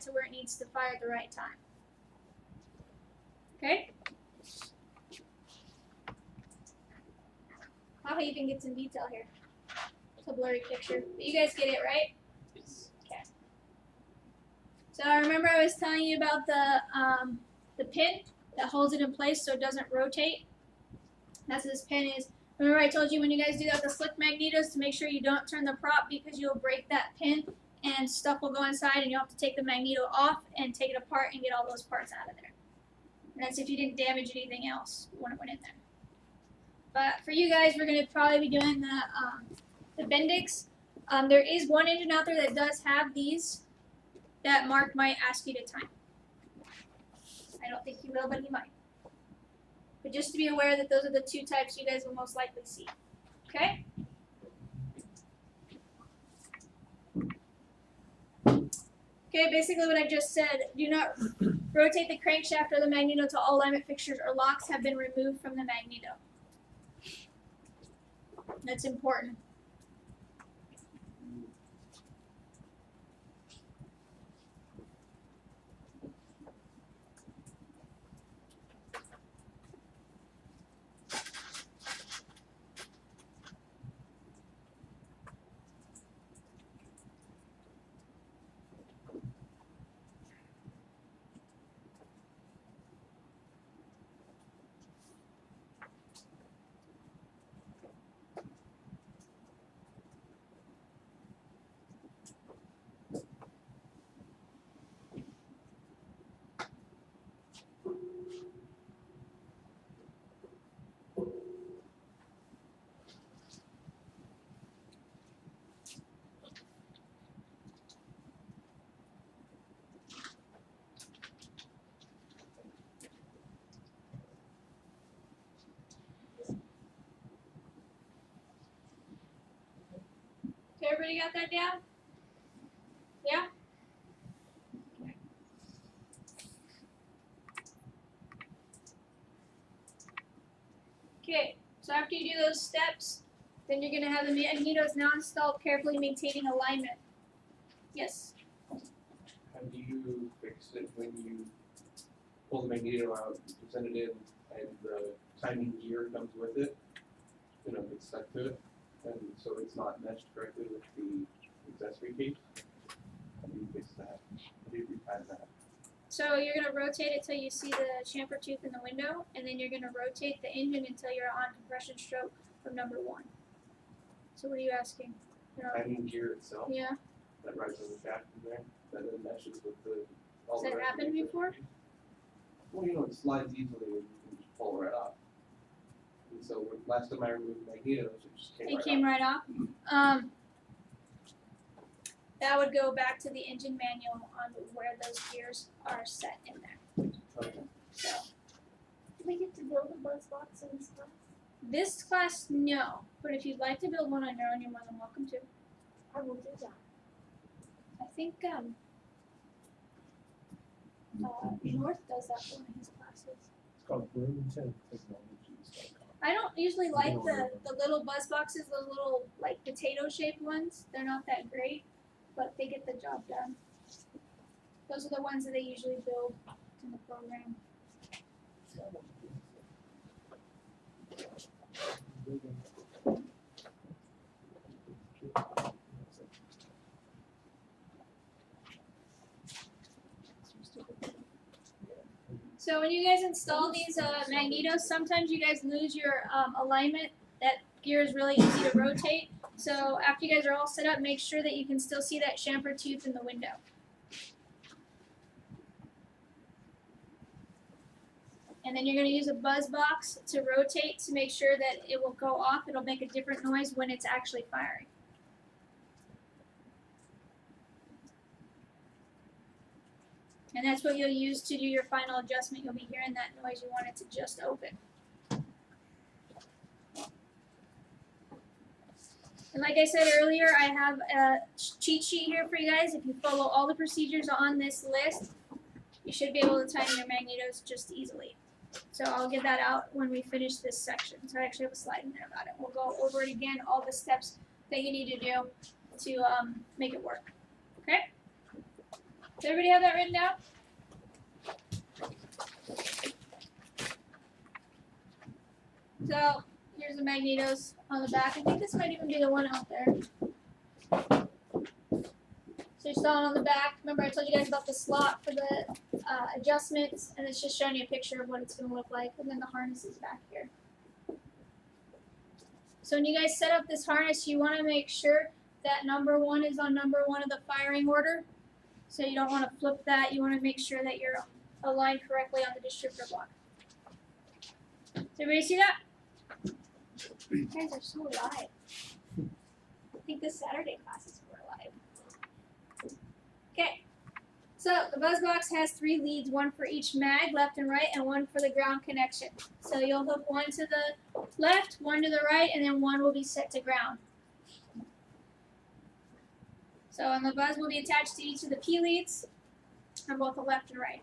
to where it needs to fire at the right time. Okay? I'll even get some detail here. It's a blurry picture. But you guys get it, right? Okay. So remember I was telling you about the pin that holds it in place so it doesn't rotate? That's what this pin is. Remember I told you when you guys do that with the slick magnetos to make sure you don't turn the prop because you'll break that pin and stuff will go inside and you'll have to take the magneto off and take it apart and get all those parts out of there. And that's if you didn't damage anything else when it went in there. But for you guys, we're going to probably be doing the Bendix. There is one engine out there that does have these that Mark might ask you to time. I don't think he will, but he might. But just to be aware that those are the two types you guys will most likely see. Okay? Okay, basically what I just said, do not rotate the crankshaft or the magneto until all alignment fixtures or locks have been removed from the magneto. That's important. Okay, everybody got that down? Yeah? Okay, so after you do those steps, then you're going to have the magnetos now installed, carefully maintaining alignment. Yes? How do you fix it when you pull the magneto out, you send it in, and the timing gear comes with it? You know, it's stuck to it, and so it's not meshed correctly with the accessory case. How do you fix that? How do you repair that? So you're going to rotate it till you see the chamfer tooth in the window, and then you're going to rotate the engine until you're on compression stroke from number 1. So what are you asking? Timing gear itself? Yeah. That rides on the shaft in there, that then meshes with the all Has the that rest of the happened before? accessories. Well, you know, it slides easily and you can just pull it right off. And so last time I removed the magnetos, it just came It came right off. That would go back to the engine manual on where those gears are set in there. Okay. So Do we get to build a buzz box in this class? this class, no. But if you'd like to build one on your own, you're more than welcome to. I will do that. I think North does that for one of his classes. It's called Bloomington Technologies. I don't usually like the little buzz boxes, those little like potato shaped ones. They're not that great, but they get the job done. Those are the ones that they usually build in the program. So when you guys install these magnetos, sometimes you guys lose your alignment. That gear is really easy to rotate. So after you guys are all set up, make sure that you can still see that chamfer tooth in the window. And then you're going to use a buzz box to rotate to make sure that it will go off. It'll make a different noise when it's actually firing. And that's what you'll use to do your final adjustment. You'll be hearing that noise. You want it to just open. And like I said earlier, I have a cheat sheet here for you guys. If you follow all the procedures on this list, you should be able to time your magnetos just easily. So I'll get that out when we finish this section. So I actually have a slide in there about it. We'll go over it again, all the steps that you need to do to make it work. Okay? Does everybody have that written down? So here's the magnetos on the back. I think this might even be the one out there. So you saw it on the back. Remember I told you guys about the slot for the adjustments, and it's just showing you a picture of what it's going to look like, and then the harness is back here. So when you guys set up this harness, you want to make sure that number 1 is on number 1 of the firing order. So you don't want to flip that. You want to make sure that you're aligned correctly on the distributor block. Does everybody see that? You guys are so alive. I think this Saturday classes were alive. Okay. So the buzz box has 3 leads, 1 for each mag, left and right, and 1 for the ground connection. So you'll hook 1 to the left, 1 to the right, and then 1 will be set to ground. So and the buzz will be attached to each of the P leads on both the left and right.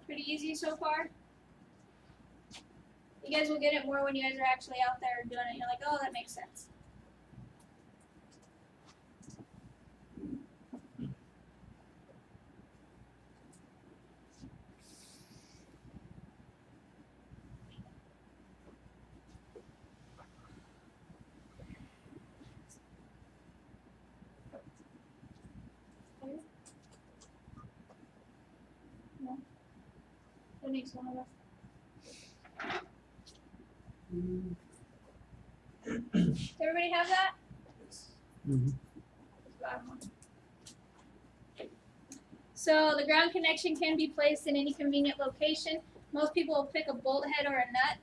Pretty easy so far. You guys will get it more when you guys are actually out there doing it. You're like, oh, that makes sense. No. That makes one of us. Does everybody have that? So the ground connection can be placed in any convenient location. Most people will pick a bolt head or a nut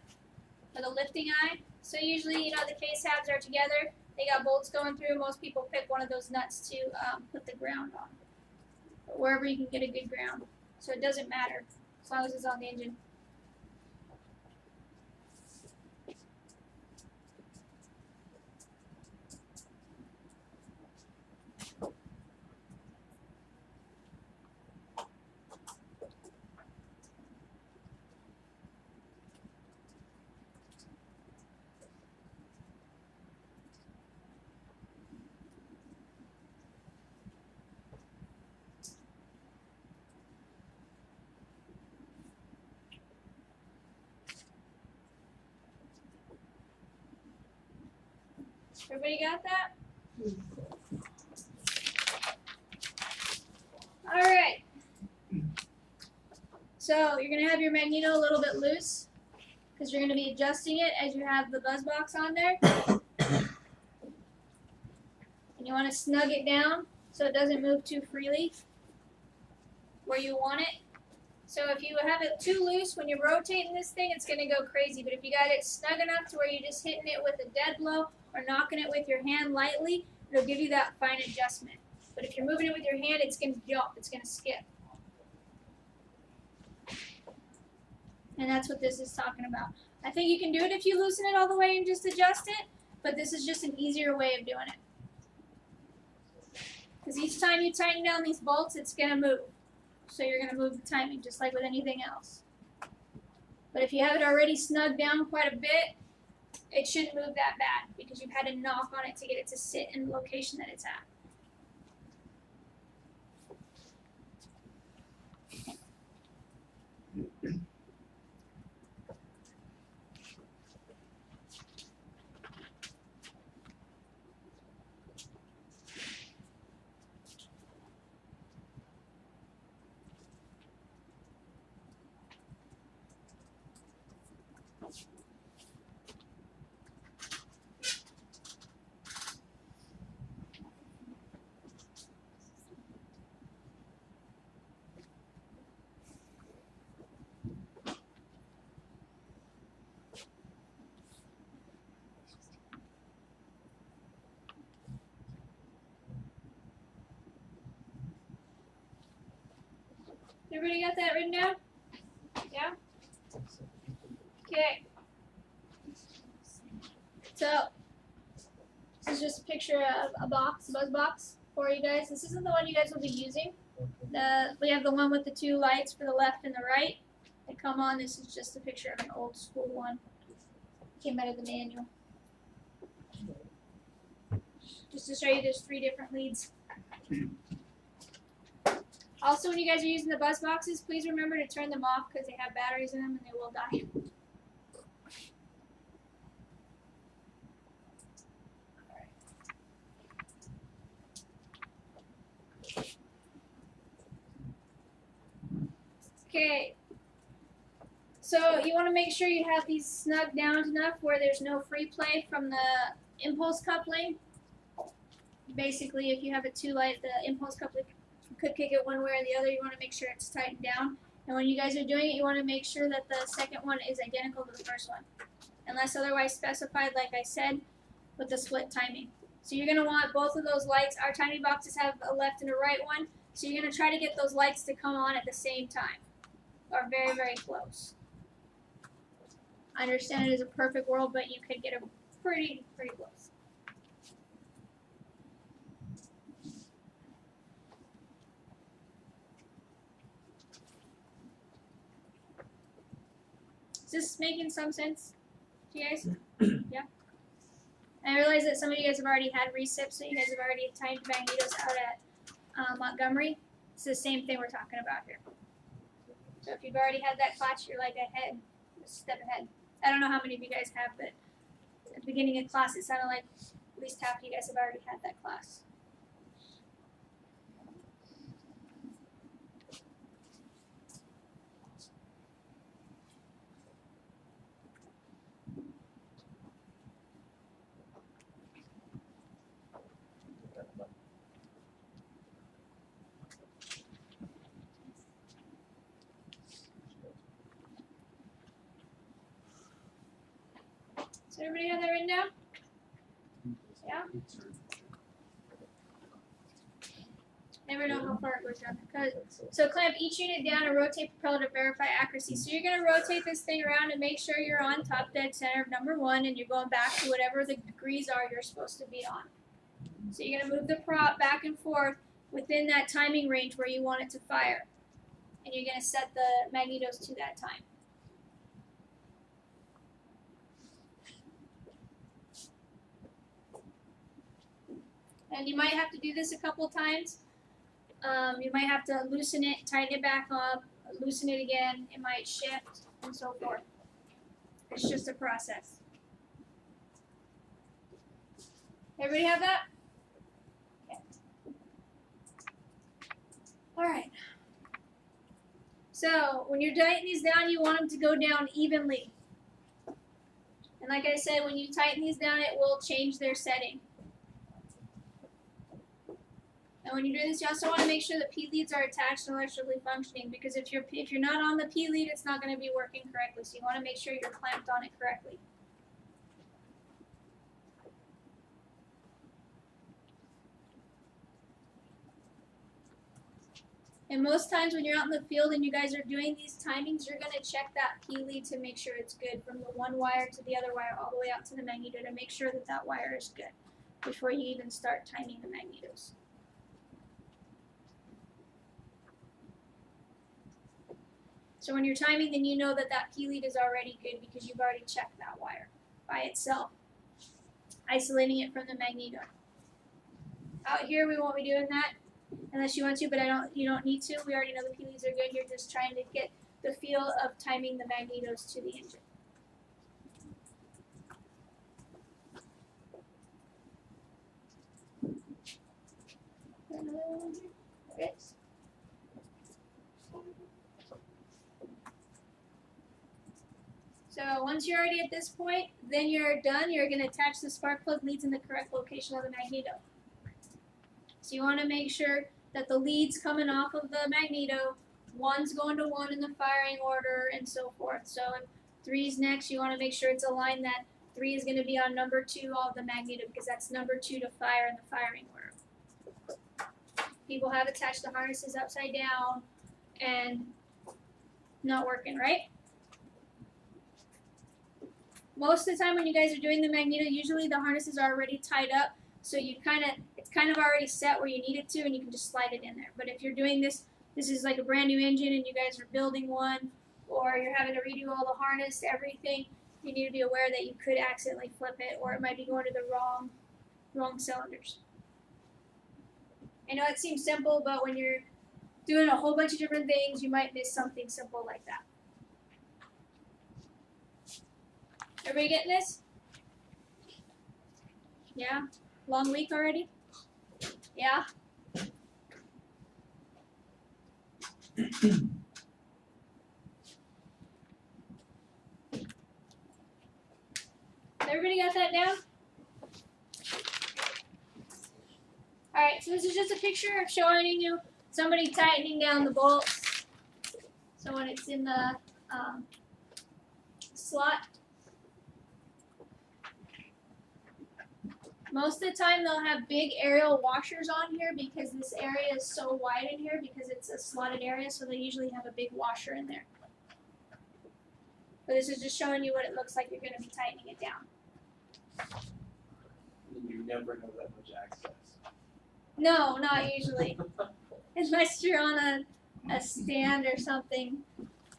for the lifting eye. So usually, you know, the case halves are together. They got bolts going through. Most people pick one of those nuts to put the ground on. But wherever you can get a good ground. So it doesn't matter as long as it's on the engine. Everybody got that? All right. So you're going to have your magneto a little bit loose because you're going to be adjusting it as you have the buzz box on there. And you want to snug it down so it doesn't move too freely where you want it. So if you have it too loose when you're rotating this thing, it's going to go crazy. But if you got it snug enough to where you're just hitting it with a dead blow or knocking it with your hand lightly, it'll give you that fine adjustment. But if you're moving it with your hand, it's going to jump. It's going to skip. And that's what this is talking about. I think you can do it if you loosen it all the way and just adjust it, but this is just an easier way of doing it. Because each time you tighten down these bolts, it's going to move. So you're going to move the timing just like with anything else. But if you have it already snugged down quite a bit, it shouldn't move that bad because you've had to knock on it to get it to sit in the location that it's at. Everybody got that written down? Yeah? Okay. So, this is just a picture of a box, a buzz box for you guys. This isn't the one you guys will be using. We have the one with the two lights for the left and the right. They come on. This is just a picture of an old school one. Came out of the manual. Just to show you there's 3 different leads. Also, when you guys are using the buzz boxes, please remember to turn them off because they have batteries in them and they will die. Okay. So you want to make sure you have these snug down enough where there's no free play from the impulse coupling. Basically, if you have a 2 light, the impulse coupling could kick it one way or the other. You want to make sure it's tightened down. And when you guys are doing it, you want to make sure that the second one is identical to the first one, unless otherwise specified, like I said, with the split timing. So you're going to want both of those lights. Our timing boxes have a left and a right one. So you're going to try to get those lights to come on at the same time, or very, very close. I understand it is a perfect world, but you could get it pretty close. Is this making some sense to you guys? Yeah? I realize that some of you guys have already had recips, so you guys have already timed magnetos out at Montgomery. It's the same thing we're talking about here. So if you've already had that class, you're like ahead, a step ahead. I don't know how many of you guys have, but at the beginning of class, it sounded like at least half of you guys have already had that class. So everybody have that written down? Yeah? Never know how far it goes down. So clamp each unit down and rotate propeller to verify accuracy. So you're going to rotate this thing around and make sure you're on top dead center of number 1 and you're going back to whatever the degrees are you're supposed to be on. So you're going to move the prop back and forth within that timing range where you want it to fire. And you're going to set the magnetos to that time. And you might have to do this a couple times. You might have to loosen it, tighten it back up, loosen it again. It might shift and so forth. It's just a process. Everybody have that? Okay. All right. So when you're tightening these down, you want them to go down evenly. And like I said, when you tighten these down, it will change their setting. And when you do this, you also want to make sure the P leads are attached and electrically functioning, because if you're not on the P lead, it's not going to be working correctly. So you want to make sure you're clamped on it correctly. And most times when you're out in the field and you guys are doing these timings, you're going to check that P lead to make sure it's good, from the one wire to the other wire all the way out to the magneto, to make sure that that wire is good before you even start timing the magnetos. So when you're timing, then you know that that P lead is already good because you've already checked that wire by itself, isolating it from the magneto. Out here, we won't be doing that unless you want to, but you don't need to. We already know the P leads are good. You're just trying to get the feel of timing the magnetos to the engine. Another one here. Okay. So once you're already at this point, then you're done. You're going to attach the spark plug leads in the correct location of the magneto. So you want to make sure that the leads coming off of the magneto, 1's going to 1 in the firing order, and so forth. So if 3's next, you want to make sure it's aligned that 3 is going to be on number 2 of the magneto, because that's number 2 to fire in the firing order. People have attached the harnesses upside down, and not working, right? Most of the time when you guys are doing the magneto, usually the harnesses are already tied up, so it's kind of already set where you need it to, and you can just slide it in there. But if you're doing this is like a brand new engine and you guys are building one, or you're having to redo all the harness, everything, you need to be aware that you could accidentally flip it, or it might be going to the wrong cylinders. I know it seems simple, but when you're doing a whole bunch of different things, you might miss something simple like that. Everybody getting this? Yeah? Long week already? Yeah? Everybody got that down? Alright, so this is just a picture of showing you somebody tightening down the bolts. So when it's in the slot. Most of the time they'll have big aerial washers on here because this area is so wide in here because it's a slotted area, so they usually have a big washer in there. But this is just showing you what it looks like you're going to be tightening it down. You never have that much access. No, not usually. Unless you're on a stand or something.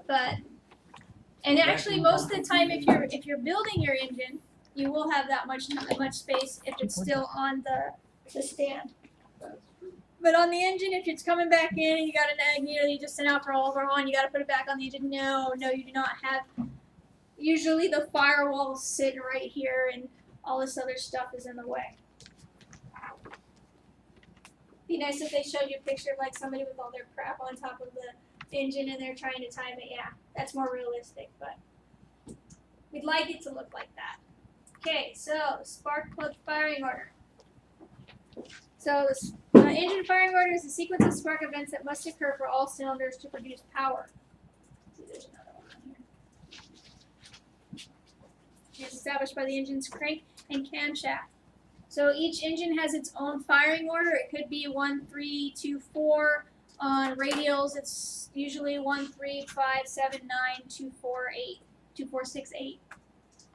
And actually most of the time if you're building your engine, you will have that much space if it's still on the stand. That's true. But on the engine, if it's coming back in and you got an magneto you just sent out for overhaul and you got to put it back on the engine, no, you do not have. Usually the firewall's sitting right here and all this other stuff is in the way. Be nice if they showed you a picture of like somebody with all their crap on top of the engine and they're trying to time it. Yeah, that's more realistic, but we'd like it to look like that. Okay, so spark plug firing order. So the engine firing order is a sequence of spark events that must occur for all cylinders to produce power. See, there's another one on here. It's established by the engine's crank and camshaft. So each engine has its own firing order. It could be 1, 3, 2, 4. On radials, it's usually 1, 3, 5, 7, 9, 2, 4, 8, 2, 4, 6, 8.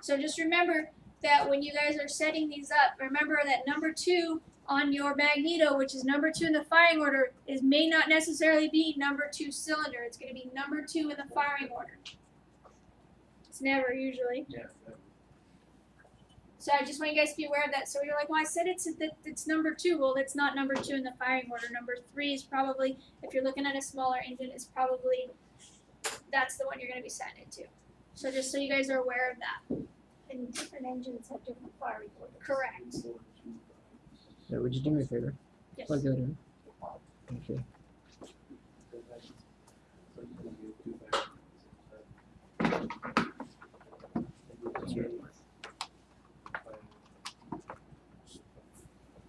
So just remember that when you guys are setting these up, remember that number 2 on your magneto, which is number 2 in the firing order, may not necessarily be number 2 cylinder. It's going to be number 2 in the firing order. It's never usually. Yeah. So I just want you guys to be aware of that. So you're like, well, I said it's number 2. Well, it's not number 2 in the firing order. Number 3 is probably, if you're looking at a smaller engine, is probably, that's the one you're going to be setting it to. So just so you guys are aware of that. And different engines have different firing orders. Correct. Yeah, would you do me a favor? Yes. Plug that in. Okay. That's right.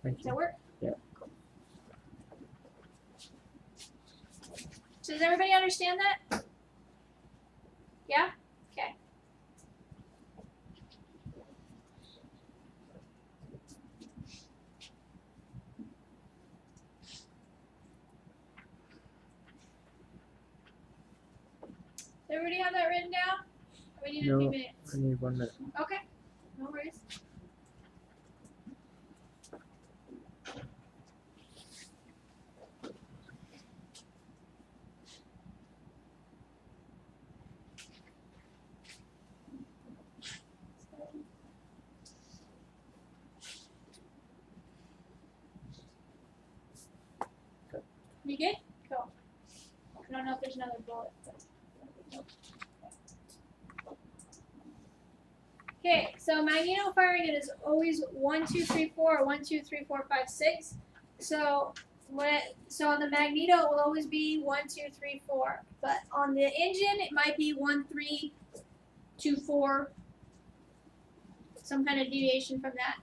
Thank Does you. that work? Yeah. So does everybody understand that? Yeah? Okay. Does everybody have that written down? Or we need a few No. minutes? I need 1 minute. Okay. No worries. You good? Cool. I don't know if there's another bullet. Okay, so magneto firing it is always 1, 2, 3, 4, or 1, 2, 3, 4, 5, 6. So on the magneto it will always be 1, 2, 3, 4. But on the engine it might be 1, 3, 2, 4. Some kind of deviation from that.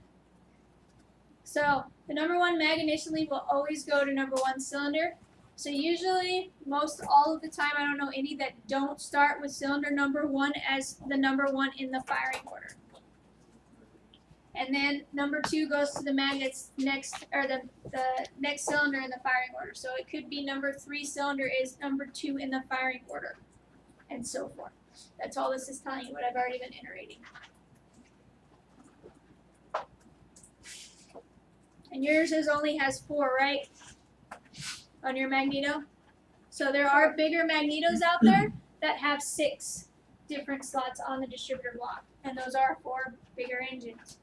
So the number 1 mag initially will always go to number 1 cylinder. So usually, all of the time, I don't know any that don't start with cylinder number 1 as the number 1 in the firing order. And then number 2 goes to the magnet's next, or the next cylinder in the firing order. So it could be number 3 cylinder is number 2 in the firing order, and so forth. That's all this is telling you, what I've already been iterating. And yours only has 4, right? On your magneto? So there are bigger magnetos out there that have 6 different slots on the distributor block, and those are for bigger engines.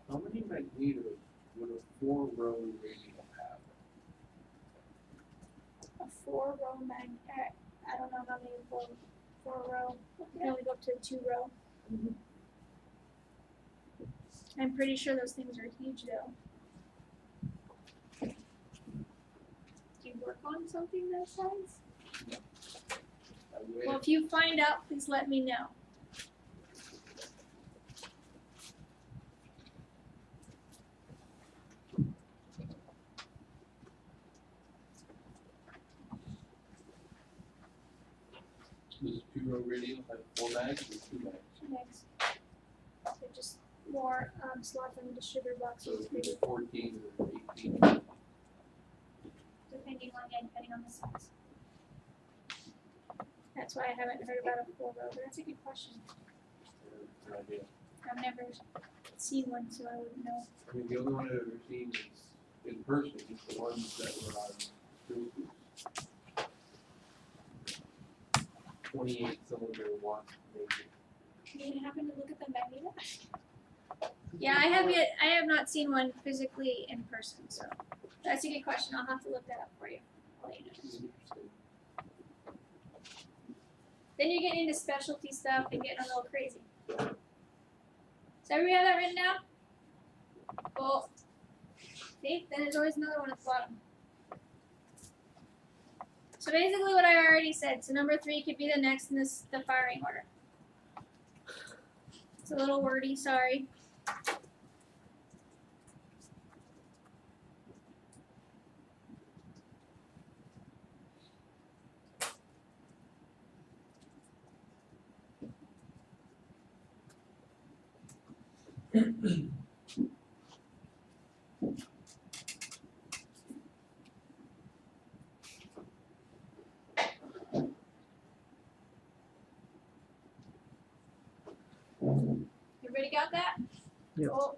How many magnetos would a 4-row radial have? A 4-row I don't know how many 4-row. You can only go up to 2-row. I'm pretty sure those things are huge though. Do you work on something that size? I would. Well, if you find out, please let me know. Does a 2-row radial have 4 mags or 2 mags? Next. So just more slots on the distributor box, So so it's it's either bigger, 14 or 18. depending on the size. That's why I haven't heard about a 4-row, but that's a good question. An idea. I've never seen one, so I wouldn't know. I mean, the only one I've ever seen is in person, is the ones that were on cruise ships. 28-cylinder one, maybe. Do you happen to look at the magneto? Yeah, I have not seen one physically in person, so that's a good question. I'll have to look that up for you. I'll let you know. Interesting. Then you're getting into specialty stuff and getting a little crazy. So everybody have that written down? Cool. See, then there's always another one at the bottom. So basically what I already said, so number 3 could be the next in the firing order. It's a little wordy, sorry. Everybody got that? Yep. Cool.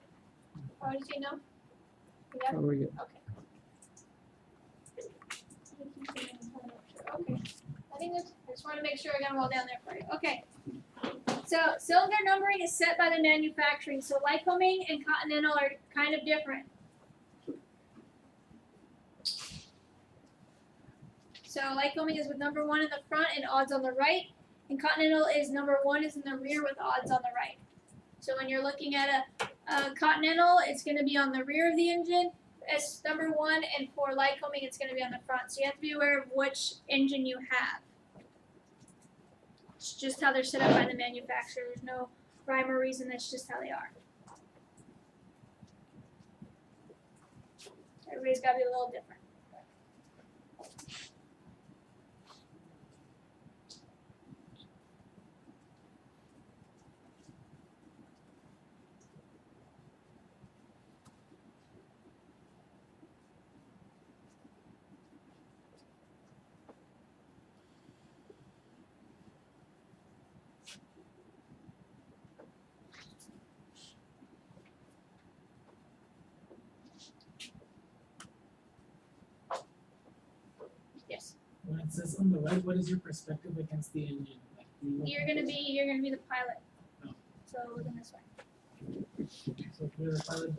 Oh, did you know? Yeah? Oh, we're good. Okay. Okay. I think that's, I just want to make sure I got them all down there for you. Okay. So cylinder numbering is set by the manufacturing. So Lycoming and Continental are kind of different. So Lycoming is with number 1 in the front and odds on the right, and Continental is number 1 is in the rear with odds on the right. So when you're looking at a Continental, it's going to be on the rear of the engine as number 1, and for Lycoming, it's going to be on the front. So you have to be aware of which engine you have. It's just how they're set up by the manufacturer. There's no rhyme or reason. That's just how they are. Everybody's got to be a little different. Yes. When it says on the right, what is your perspective against the engine? Like, You're gonna be the pilot. Oh. So looking this way. So if you're the pilot,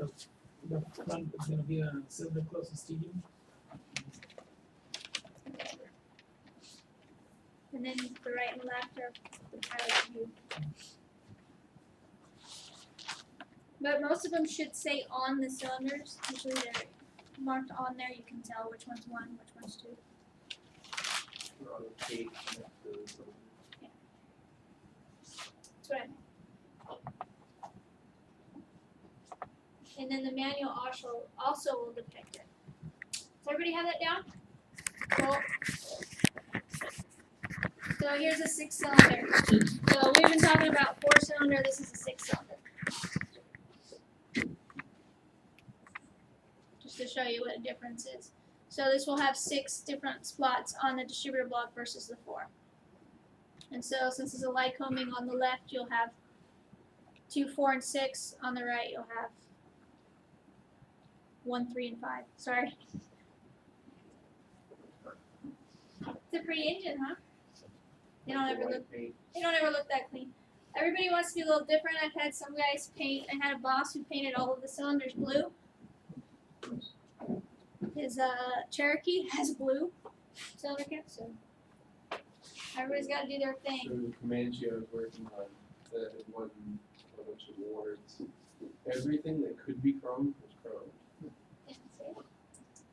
the front is gonna be a cylinder closest to you. And then the right and left are the pilot's view. But most of them should say on the cylinders. Usually they're marked on there. You can tell which one's 1, which one's 2. Or on the page next to the cylinder. and then the manual also will depict it. Does everybody have that down? Cool. So here's a 6-cylinder. So we've been talking about 4-cylinder. This is a 6-cylinder. Just to show you what the difference is. So this will have 6 different spots on the distributor block versus the 4. And so since it's a Lycoming on the left, you'll have 2, 4, and 6. On the right, you'll have 1, 3, and 5. Sorry. It's a pretty engine, huh? They don't ever look that clean. Everybody wants to be a little different. I've had some guys paint. I had a boss who painted all of the cylinders blue. His Cherokee has blue cylinder cap, so everybody's got to do their thing. So the Comanche I was working on that won a bunch of awards. Everything that could be chrome was chrome.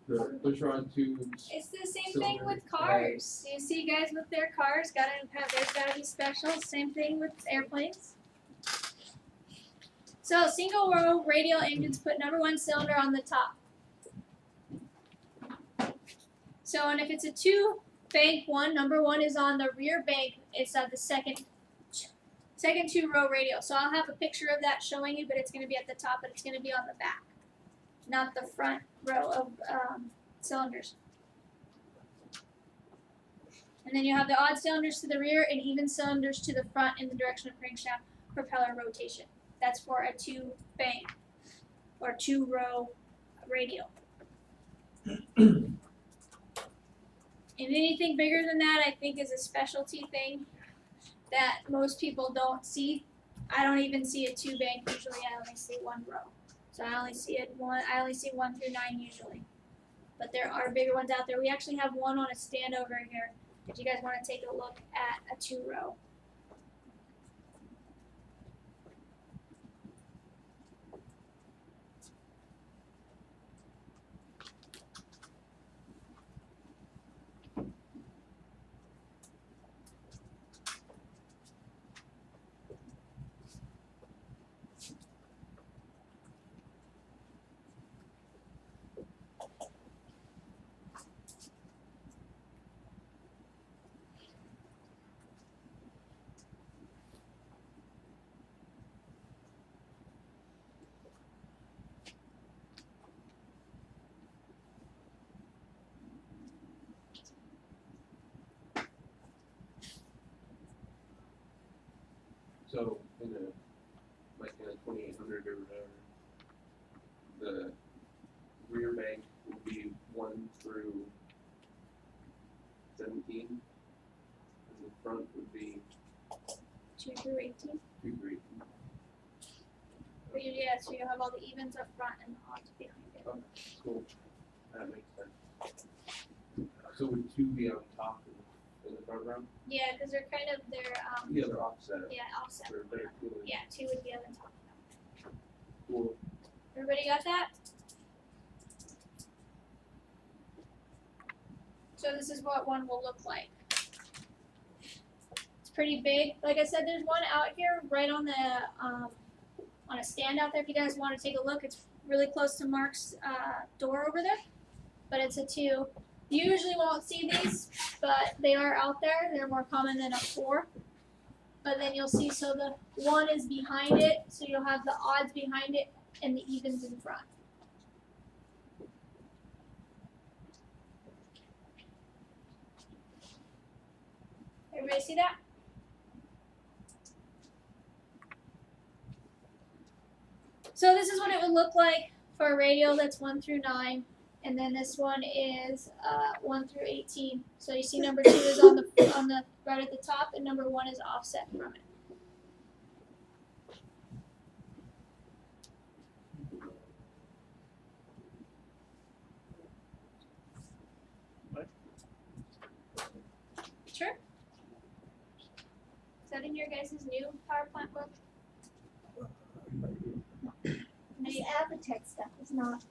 The pusher-on tubes. It's the same thing with cars. You see guys with their cars, there's gotta be special. Same thing with airplanes. So single row radial engines put number 1 cylinder on the top. So and if it's a 2-bank one, number 1 is on the rear bank. It's the second 2-row radial. So I'll have a picture of that showing you, but it's gonna be at the top, but it's gonna be on the back, not the front row of cylinders. And then you have the odd cylinders to the rear and even cylinders to the front in the direction of crankshaft propeller rotation. That's for a 2-bank or 2-row radial. And anything bigger than that, I think, is a specialty thing that most people don't see. I don't even see a 2-bank. Usually, I only see 1 row. So I only see 1 through 9 usually. But there are bigger ones out there. We actually have one on a stand over here. If you guys want to take a look at a 2-row. So in a 2800 or whatever, the rear bank will be 1 through 17, and the front would be 2 through 18. 2 through 18. Yeah, so you'll have all the evens up front and the odds behind it. Okay, cool. That makes sense. So would 2 be on top in the front row? Yeah, because they're Yeah, they're offset. yeah, offset. They're very cool. Yeah, 2 would be on the top. Cool. Everybody got that? So this is what one will look like. It's pretty big. Like I said, there's one out here right on the on a stand out there. If you guys want to take a look, it's really close to Mark's door over there. But it's a 2. You usually won't see these, but they are out there. They're more common than a 4. But then you'll see, so the 1 is behind it, so you'll have the odds behind it and the evens in front. Everybody see that? So this is what it would look like for a radial that's 1 through 9. And then this one is 1 through 18. So you see number 2 is on the right at the top, and number 1 is offset from it. Sure. Is that in your guys' new power plant book? The Avitech stuff is not.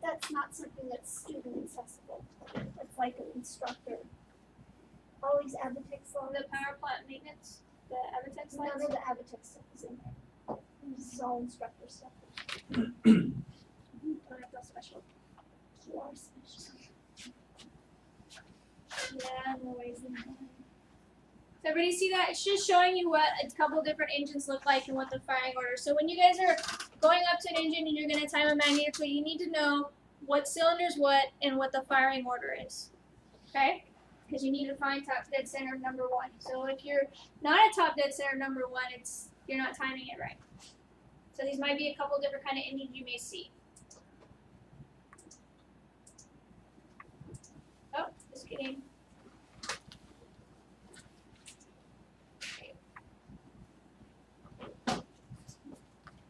That's not something that's student accessible. It's like an instructor. All these Avitech slides. The power plant maintenance, the Avitek None slides. of the Avitech stuff is in there. This is all instructor stuff. Don't I feel special? You are special. Yeah, no ways in mind. So everybody see that? It's just showing you what a couple different engines look like and what the firing order. So when you guys are going up to an engine and you're going to time a magnetically, you need to know what cylinder's what and what the firing order is. Okay? Because you need to find top dead center number 1. So if you're not at top dead center number 1, you're not timing it right. So these might be a couple different kind of engines you may see. Oh, just kidding.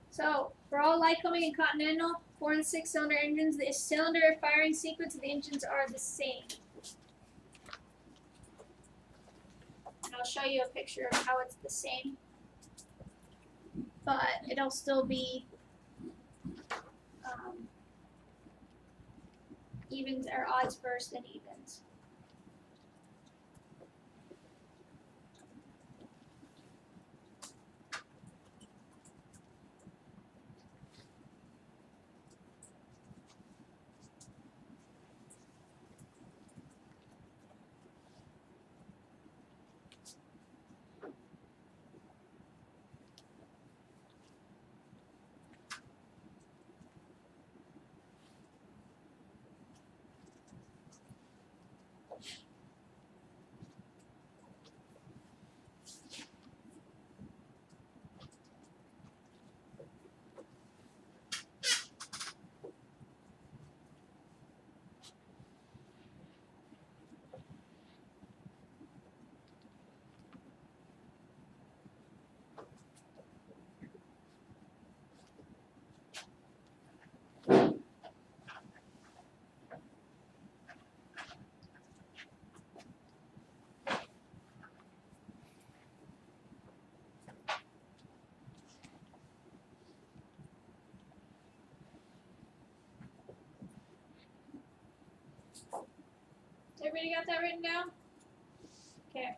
So, for all Lycoming and Continental 4 and 6 cylinder engines, the cylinder firing sequence of the engines are the same. And I'll show you a picture of how it's the same. But it'll still be evens or odds first and evens. Everybody got that written down? Okay.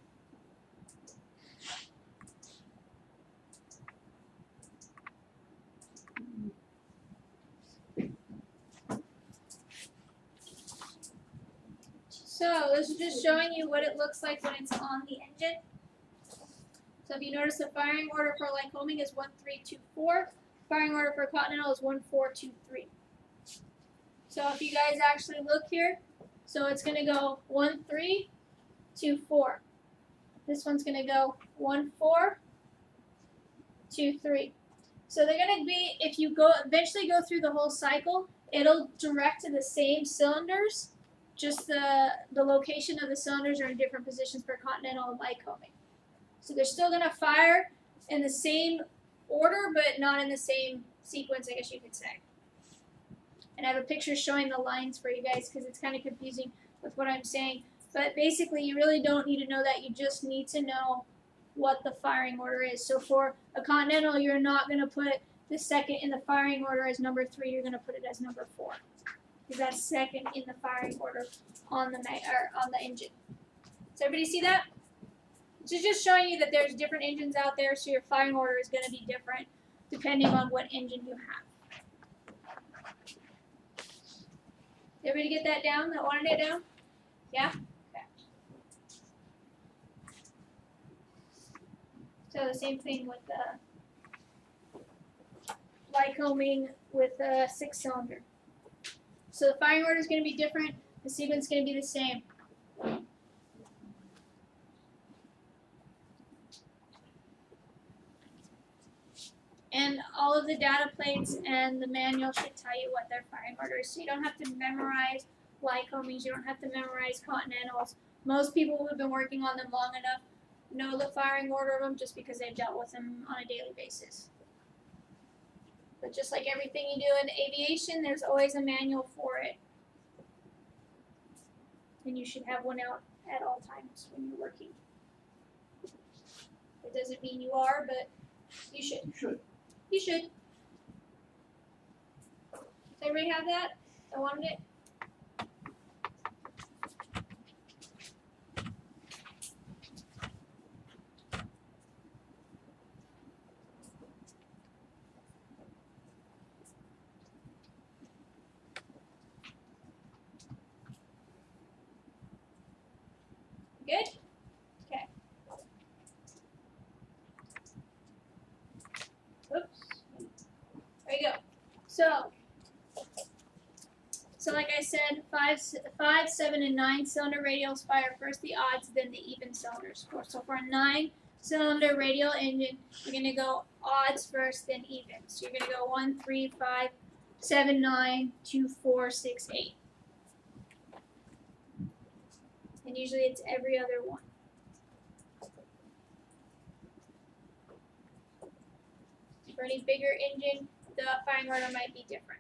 So this is just showing you what it looks like when it's on the engine. So if you notice the firing order for Lycoming is 1324, firing order for Continental is 1423. So if you guys actually look here, so it's gonna go 1324. This one's gonna go 1423. So they're gonna be, if you eventually go through the whole cycle, it'll direct to the same cylinders. Just the location of the cylinders are in different positions for Continental and Lycoming. So they're still going to fire in the same order, but not in the same sequence, I guess you could say. And I have a picture showing the lines for you guys because it's kind of confusing with what I'm saying. But basically, you really don't need to know that. You just need to know what the firing order is. So for a Continental, you're not going to put the second in the firing order as number 3. You're going to put it as number 4. Because that's second in the firing order on the engine. Does everybody see that? So it's just showing you that there's different engines out there, so your firing order is going to be different depending on what engine you have. Did everybody get that down? That wanted it down? Yeah? Okay. So the same thing with the Lycoming with the 6-cylinder. So the firing order is going to be different. The sequence is going to be the same. And all of the data plates and the manual should tell you what their firing order is. So you don't have to memorize Lycomings. You don't have to memorize Continentals. Most people who have been working on them long enough know the firing order of them just because they've dealt with them on a daily basis. But just like everything you do in aviation, there's always a manual for it. And you should have one out at all times when you're working. It doesn't mean you are, but you should. You should. You should. Does everybody have that? I wanted it. So like I said, 5, 7, and 9 cylinder radials fire first the odds, then the even cylinders. So for a 9-cylinder radial engine, you're gonna go odds first, then even. So you're gonna go 1, 3, 5, 7, 9, 2, 4, 6, 8. And usually it's every other one. For any bigger engine, the firing order might be different.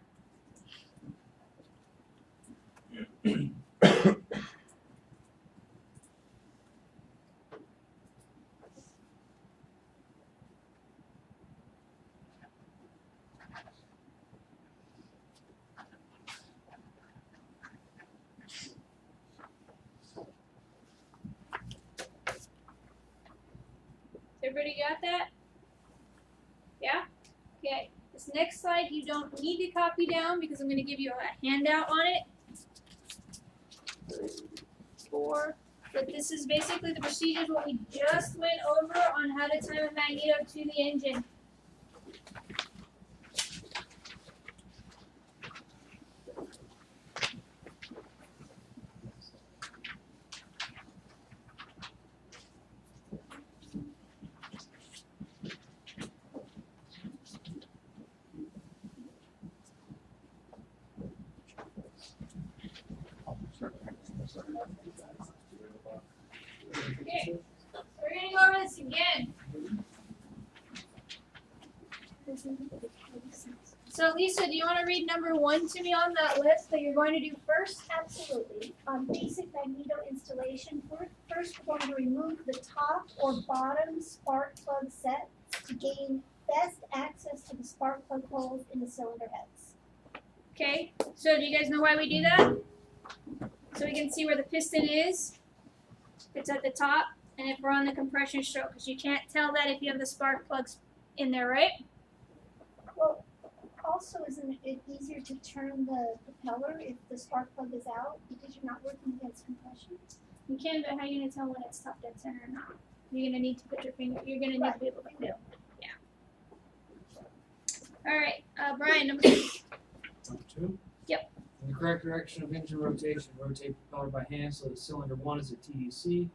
Everybody got that? Yeah? Okay. This next slide you don't need to copy down because I'm going to give you a handout on it. 4. But this is basically the procedures what we just went over on how to time a magneto to the engine. Okay, so we're going to go over this again. So Lisa, do you want to read number 1 to me on that list that you're going to do first? Absolutely. Basic magneto installation. First, we're going to remove the top or bottom spark plug set to gain best access to the spark plug holes in the cylinder heads. Okay, so do you guys know why we do that? So we can see where the piston is. It's at the top, and if we're on the compression stroke, because you can't tell that if you have the spark plugs in there, right? Well, also, isn't it easier to turn the propeller if the spark plug is out because you're not working against compression? You can, but how are you going to tell when it's top dead center or not? You're going to need to put your finger, you're going to need to be able to feel. Yeah. All right, Brian, number 2. Number 2? Yep. In the correct direction of engine rotation, rotate propeller by hand so that cylinder 1 is at TDC.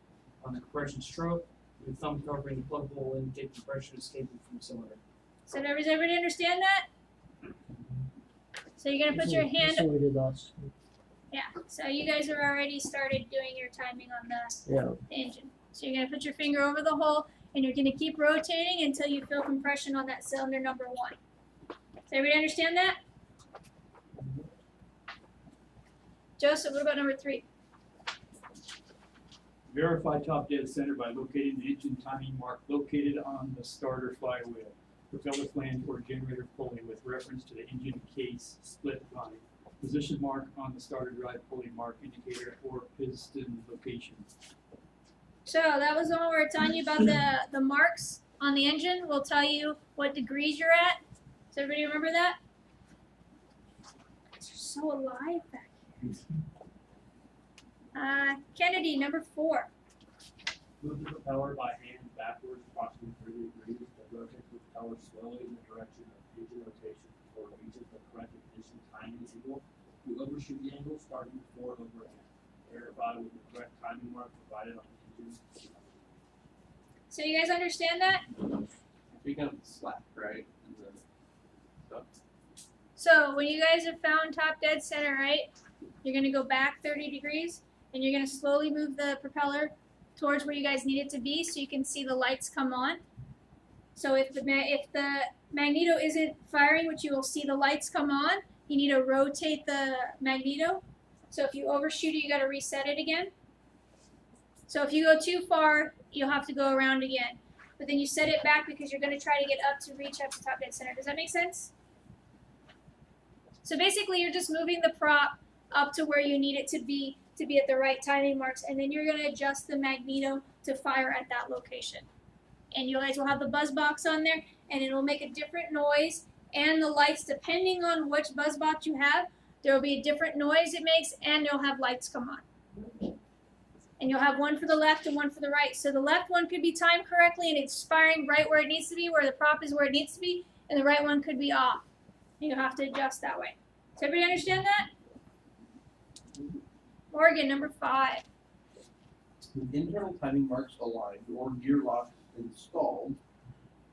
On the compression stroke, with thumb covering the plug hole will indicate compression escaping from the cylinder. So does everybody understand that? So you're going to put your hand, That's what we did last. yeah, so you guys have already started doing your timing on the engine. So you're going to put your finger over the hole, and you're going to keep rotating until you feel compression on that cylinder number 1. Does everybody understand that? Joseph, what about number 3? Verify top dead center by locating the engine timing mark located on the starter flywheel, propeller flange, or generator pulley with reference to the engine case split line. Position mark on the starter drive pulley mark indicator or piston location. So that was the one where we're telling you about the marks on the engine. We'll tell you what degrees you're at. Does everybody remember that? You're so alive back here. Kennedy, number 4. Move the propeller by hand backwards approximately 30 degrees to rotate the propeller slowly in the direction of engine rotation before it reaches the correct ignition timing signal. You overshoot the angle starting before overhand. Verify with the correct timing mark provided on the engine. So you guys understand that? It becomes slack, right? And then stuff. So when you guys have found top dead center, right, you're going to go back 30 degrees, and you're going to slowly move the propeller towards where you guys need it to be so you can see the lights come on. So if the magneto isn't firing, which you will see the lights come on, you need to rotate the magneto. So if you overshoot it, you got to reset it again. So if you go too far, you'll have to go around again. But then you set it back because you're going to try to get up to reach up to top dead center. Does that make sense? So basically, you're just moving the prop up to where you need it to be at the right timing marks, and then you're going to adjust the magneto to fire at that location. And you guys will have the buzz box on there, and it will make a different noise, and the lights, depending on which buzz box you have, there will be a different noise it makes, and you'll have lights come on. And you'll have one for the left and one for the right. So the left one could be timed correctly, and it's firing right where it needs to be, where the prop is where it needs to be, and the right one could be off. You have to adjust that way. Does everybody understand that? Morgan, number 5. With internal timing marks aligned or gear locks installed,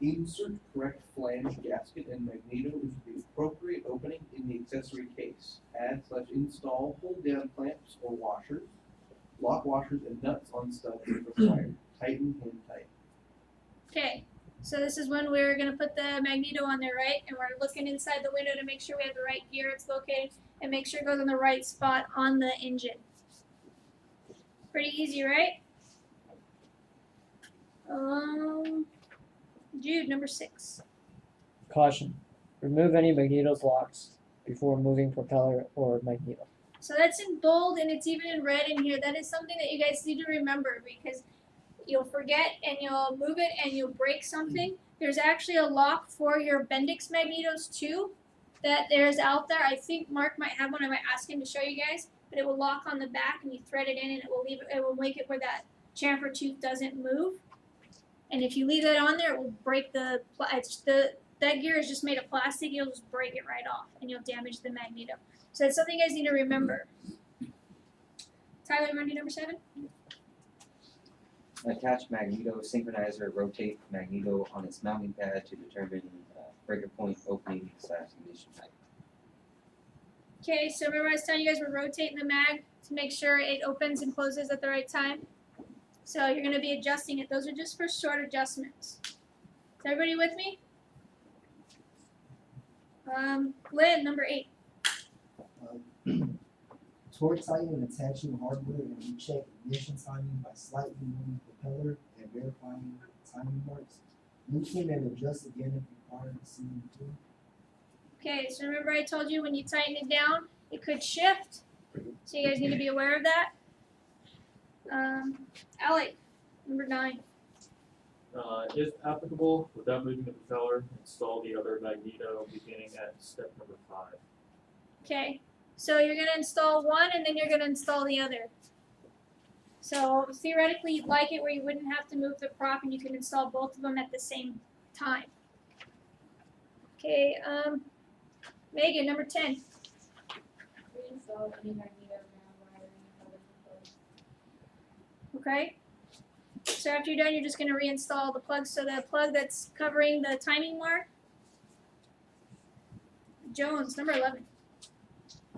insert correct flange gasket and magneto into the appropriate opening in the accessory case. Add/install hold down clamps or washers. Lock washers and nuts on studs if required. Tighten hand tight. Okay, so this is when we're going to put the magneto on there, right? And we're looking inside the window to make sure we have the right gear it's located and make sure it goes in the right spot on the engine. Pretty easy, right? Jude, number 6. Caution. Remove any magnetos locks before moving propeller or magneto. So that's in bold and it's even in red in here. That is something that you guys need to remember because you'll forget and you'll move it and you'll break something. There's actually a lock for your Bendix magnetos too that there's out there. I think Mark might have one. I might ask him to show you guys, but it will lock on the back and you thread it in and it will make it where that chamfer tooth doesn't move. And if you leave that on there, it will break that gear is just made of plastic. You'll just break it right off and you'll damage the magneto. So that's something you guys need to remember. Tyler, you want to do number 7? Attach magneto synchronizer, rotate magneto on its mounting pad to determine breaker point opening/ignition type. Okay, so remember I was telling you guys we're rotating the mag to make sure it opens and closes at the right time. So you're going to be adjusting it. Those are just for short adjustments. Is everybody with me? Lynn, number 8. Torque tighten and attaching hardware and recheck ignition timing by slightly moving propeller and verifying timing marks. Loosen and adjust again if required to see through. Okay, so remember I told you when you tighten it down, it could shift. So you guys need to be aware of that. Alec, number 9. If applicable, without moving the propeller, install the other magneto beginning at step number 5. Okay, so you're going to install one and then you're going to install the other. So theoretically, you'd like it where you wouldn't have to move the prop and you can install both of them at the same time. Okay, Megan, number 10. Reinstall any magneto now wiring covered with plugs. Okay. So after you're done, you're just going to reinstall the plug. So the plug that's covering the timing mark. Jones, number 11.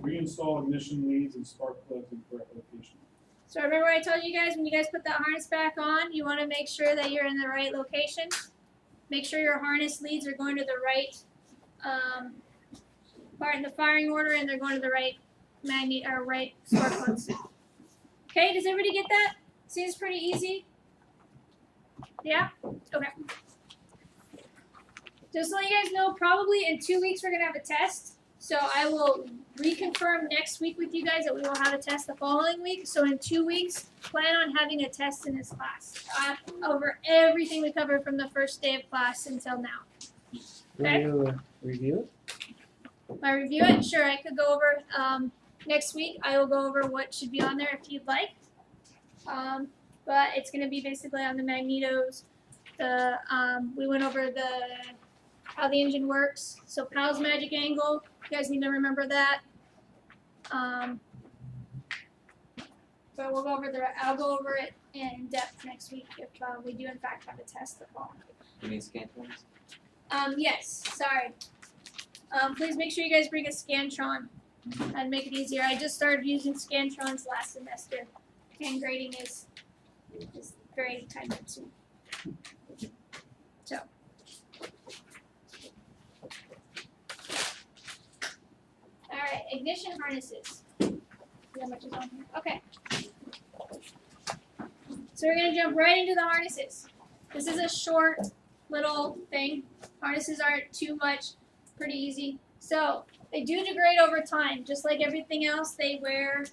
Reinstall ignition leads and spark plugs in correct location. So remember I told you guys when you guys put that harness back on, you want to make sure that you're in the right location. Make sure your harness leads are going to the right part in the firing order and they're going to the right magnet or right spark plugs. Okay, does everybody get that? Seems pretty easy. Yeah? Okay. Just to let you guys know, probably in 2 weeks we're going to have a test. So I will reconfirm next week with you guys that we will have a test the following week. So in 2 weeks, plan on having a test in this class. Over everything we covered from the first day of class until now. Okay? Will you review it? If I review it, sure, I could go over next week. I will go over what should be on there if you'd like. But it's going to be basically on the magnetos. We went over how the engine works. So Powell's magic angle, you guys need to remember that. But we'll go over I'll go over it in depth next week if we do in fact have a test the following week. You mean Scantrons? Yes, sorry. Please make sure you guys bring a Scantron. That'd make it easier. I just started using Scantrons last semester. Hand grading is very time consuming. So. Alright, ignition harnesses. See how much is on here? Okay. So we're going to jump right into the harnesses. This is a short little thing. Harnesses aren't too much, pretty easy. So they do degrade over time, just like everything else they wear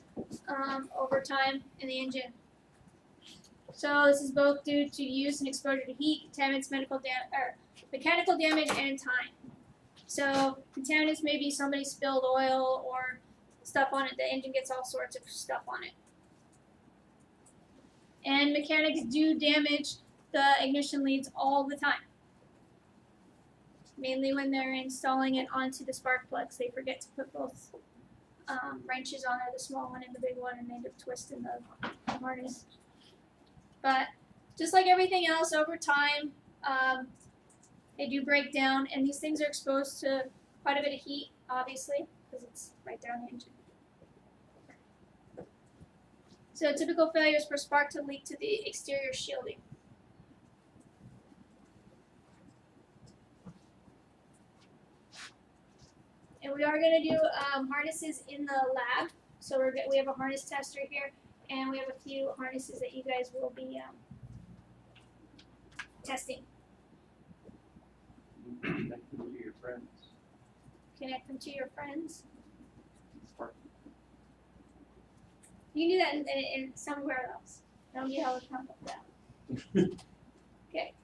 over time in the engine. So this is both due to use and exposure to heat, contaminants, mechanical damage, and time. So contaminants may be somebody spilled oil or stuff on it. The engine gets all sorts of stuff on it. And mechanics do damage the ignition leads all the time. mainly when they're installing it onto the spark plugs. They forget to put both wrenches on there, the small one and the big one, and they end up twisting the harness. But just like everything else, over time, they do break down, and these things are exposed to quite a bit of heat, obviously, because it's right down the engine. So typical failures for spark to leak to the exterior shielding. And we are going to do harnesses in the lab. So we have a harness tester here, and we have a few harnesses that you guys will be testing. Connect them to your friends. Connect them to your friends. You can do that in somewhere else. Don't get held accountable for that. Okay.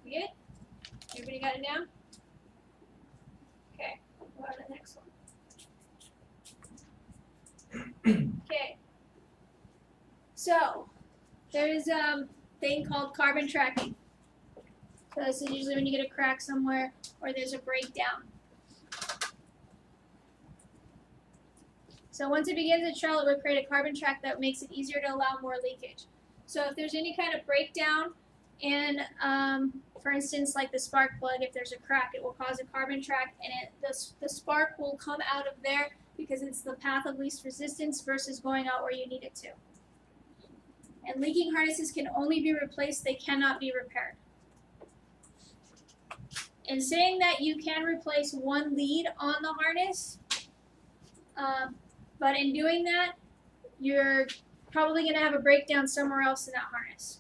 We good? Everybody got it down? Okay, go on to the next one. Okay. So, there's a thing called carbon tracking. So this is usually when you get a crack somewhere or there's a breakdown. So once it begins to travel, it will create a carbon track that makes it easier to allow more leakage. So if there's any kind of breakdown in, for instance, like the spark plug, if there's a crack, it will cause a carbon track, and the spark will come out of there because it's the path of least resistance versus going out where you need it to. And leaking harnesses can only be replaced, they cannot be repaired. In saying that, you can replace one lead on the harness, but in doing that, you're probably going to have a breakdown somewhere else in that harness.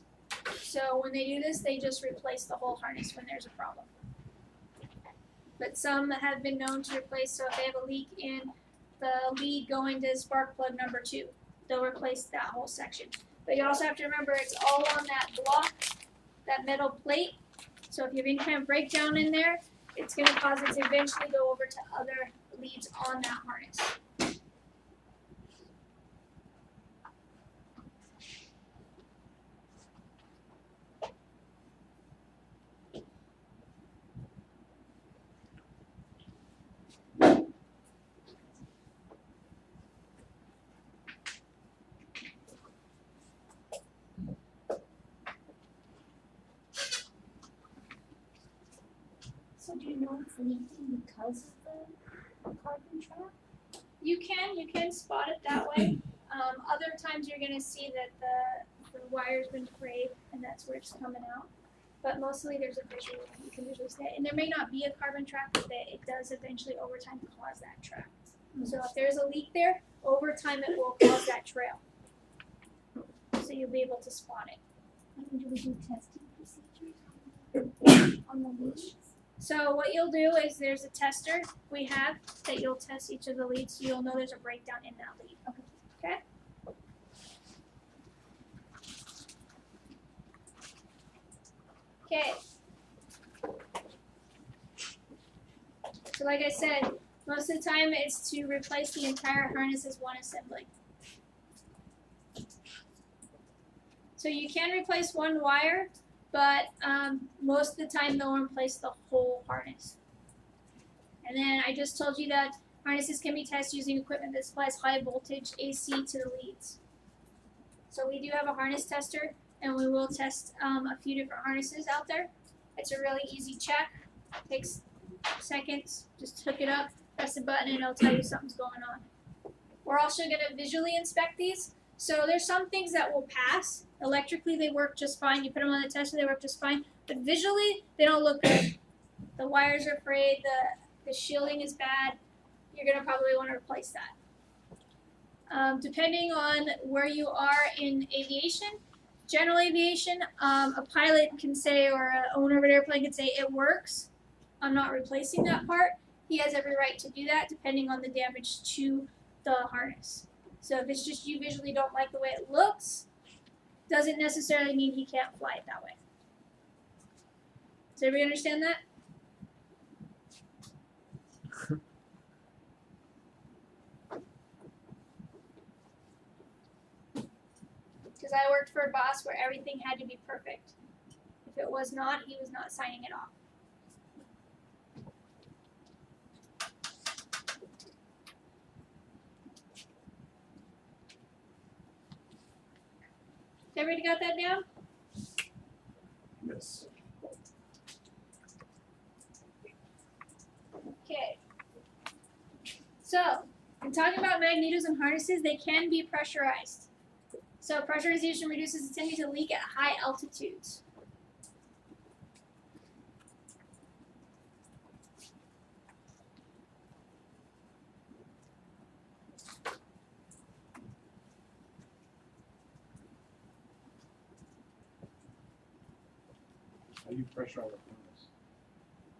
So when they do this, they just replace the whole harness when there's a problem. But some have been known to replace, so if they have a leak in the lead going to spark plug number 2, they'll replace that whole section. But you also have to remember it's all on that block, that metal plate. So if you have any kind of breakdown in there, it's going to cause it to eventually go over to other leads on that harness. So do you know it's leaking because of the carbon trap? You can spot it that way. Other times you're going to see that the wire's been frayed and that's where it's coming out. But mostly there's a visual, you can visually see it. And there may not be a carbon trap, but it does eventually over time cause that trap. So if there's a leak there, over time it will cause that trail. So you'll be able to spot it. When do we do testing procedures on the leads? So what you'll do is there's a tester we have that you'll test each of the leads so you'll know there's a breakdown in that lead. Okay? Okay. So like I said, most of the time it's to replace the entire harness as one assembly. So you can replace one wire, but most of the time they'll replace the whole harness. And then I just told you that harnesses can be tested using equipment that supplies high voltage AC to the leads. So we do have a harness tester, and we will test a few different harnesses out there. It's a really easy check. Takes seconds. Just hook it up, press the button, and it'll tell you something's going on. We're also going to visually inspect these. So there's some things that will pass. Electrically, they work just fine. You put them on the tester, they work just fine. But visually, they don't look good. The wires are frayed, the shielding is bad, you're gonna probably want to replace that. Depending on where you are in aviation, general aviation, a pilot can say, or an owner of an airplane can say, it works, I'm not replacing that part. He has every right to do that depending on the damage to the harness. So if it's just you visually don't like the way it looks, doesn't necessarily mean he can't fly it that way. Does everybody understand that? Because I worked for a boss where everything had to be perfect. If it was not, he was not signing it off. Everybody got that down? Yes. Okay. So, in talking about magnetos and harnesses, they can be pressurized. So pressurization reduces the tendency to leak at high altitudes. How do you pressurize a harness?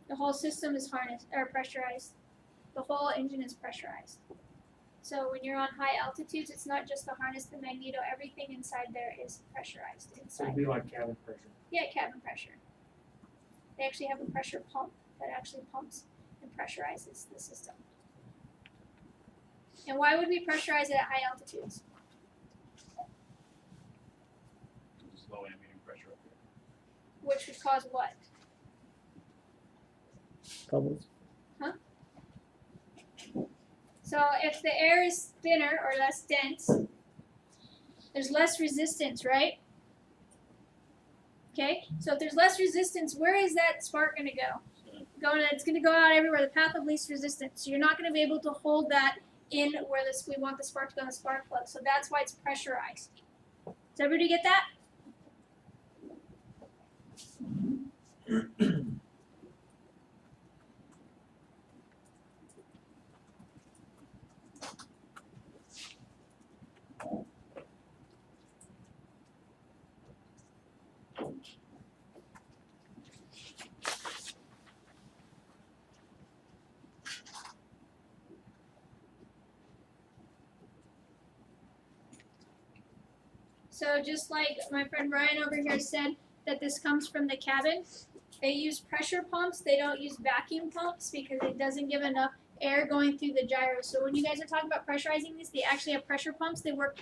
The whole system is pressurized. The whole engine is pressurized. So when you're on high altitudes, it's not just the harness, the magneto, everything inside there is pressurized So inside. it'd be like cabin pressure. Yeah, cabin pressure. They actually have a pressure pump that actually pumps and pressurizes the system. And why would we pressurize it at high altitudes? Just low ambient pressure up here. Which would cause what? Bubbles. So if the air is thinner or less dense, there's less resistance, right? Okay, so if there's less resistance, where is that spark going to go? It's going to go out everywhere, the path of least resistance. So you're not going to be able to hold that in where we want the spark to go in the spark plug. So that's why it's pressurized. Does everybody get that? So just like my friend Ryan over here said that this comes from the cabin, they use pressure pumps. They don't use vacuum pumps because it doesn't give enough air going through the gyro. So when you guys are talking about pressurizing this, they actually have pressure pumps. They work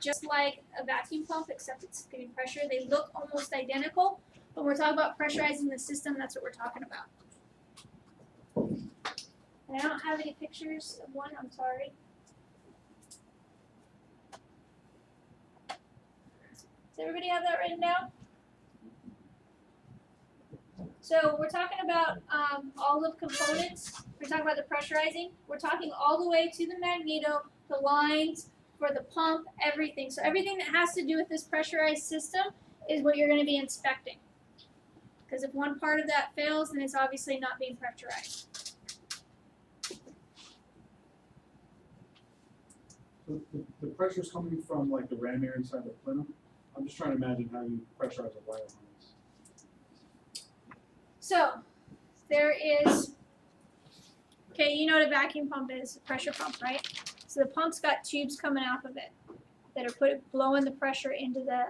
just like a vacuum pump, except it's giving pressure. They look almost identical, but we're talking about pressurizing the system. That's what we're talking about. And I don't have any pictures of one. I'm sorry. Does everybody have that written down? So we're talking about all the components. We're talking about the pressurizing. We're talking all the way to the magneto, the lines for the pump, everything. So everything that has to do with this pressurized system is what you're going to be inspecting. Because if one part of that fails, then it's obviously not being pressurized. So the pressure's coming from like the ram air inside the plenum. I'm just trying to imagine how you pressurize a wire harness. So there is, okay, you know what a vacuum pump is, a pressure pump, right? So the pump's got tubes coming off of it that are blowing the pressure into the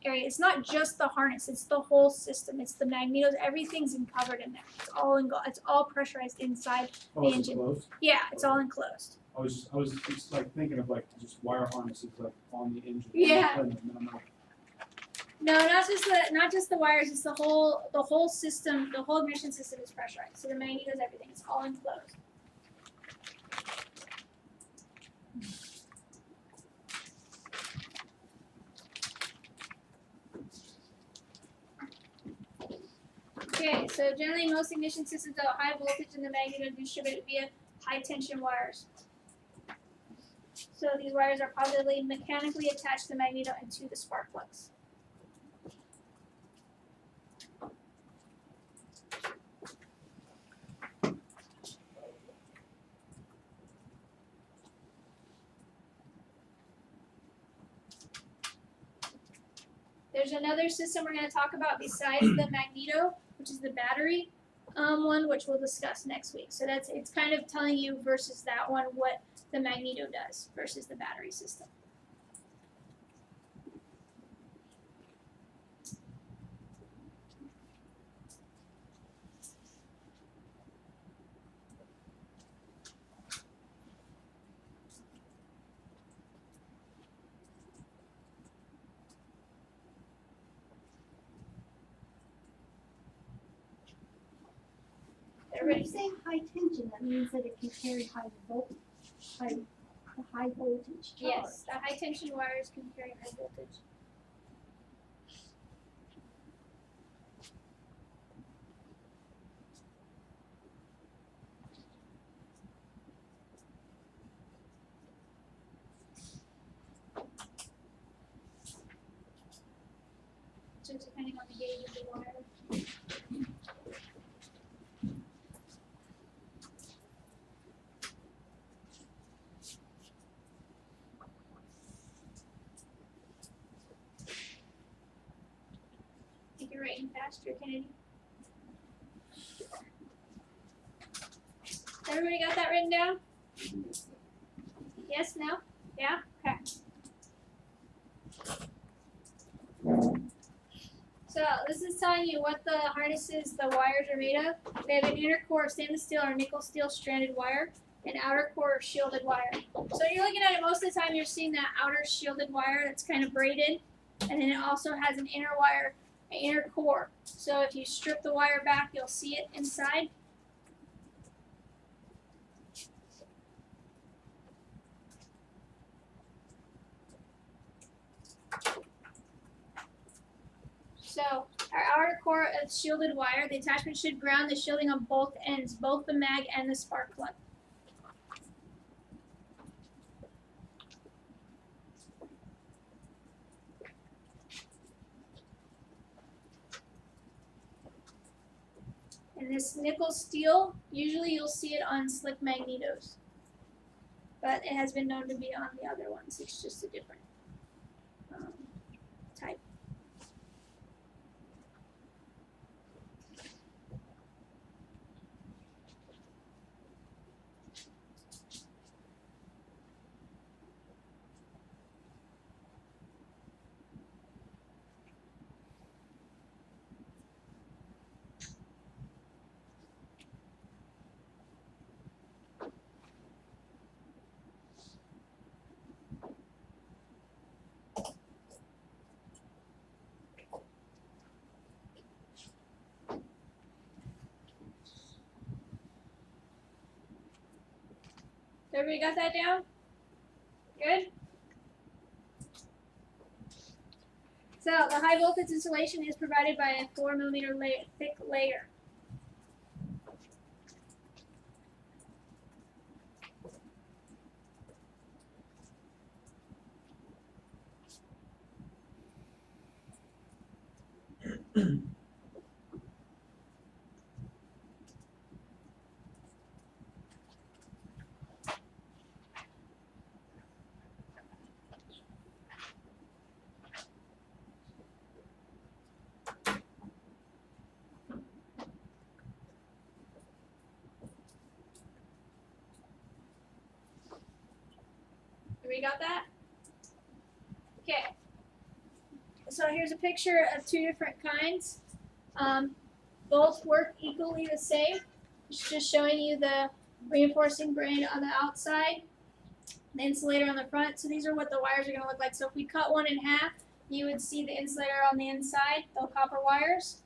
area. It's not just the harness, it's the whole system. It's the magnetos, everything's covered in there. It's all pressurized inside the Oh, it's engine. enclosed? Yeah, it's all enclosed. I was just like thinking of like just wire harnesses like on the engine. Yeah. And I'm like, No, not just the wires, it's the whole system, the whole ignition system is pressurized. So the magnetos, everything, it's all enclosed. Okay, so generally most ignition systems are high voltage and the magneto distributed via high tension wires. So these wires are positively mechanically attached to the magneto and to the spark plugs. There's another system we're going to talk about besides the magneto, which is the battery one, which we'll discuss next week. So it's kind of telling you versus that one what the magneto does versus the battery system. When you say high tension, that means that it can carry high voltage charge. Yes, the high tension wires can carry high voltage. So depending on the gauge of the wire. I think you're writing faster, Kennedy. Everybody got that written down? Yes, no? Yeah? Okay. So this is telling you what the harnesses, the wires are made of. They have an inner core of stainless steel or nickel steel stranded wire, an outer core of shielded wire. So you're looking at it most of the time, you're seeing that outer shielded wire that's kind of braided, and then it also has an inner wire, an inner core. So if you strip the wire back, you'll see it inside. So our outer core of shielded wire, the attachment should ground the shielding on both ends, both the mag and the spark plug. And this nickel steel, usually you'll see it on slick magnetos, but it has been known to be on the other ones. It's just a different type. Everybody got that down? Good? So the high voltage insulation is provided by a 4mm thick layer. Everybody got that? Okay. So here's a picture of two different kinds. Both work equally the same. It's just showing you the reinforcing braid on the outside, the insulator on the front. So these are what the wires are going to look like. So if we cut one in half, you would see the insulator on the inside, the copper wires.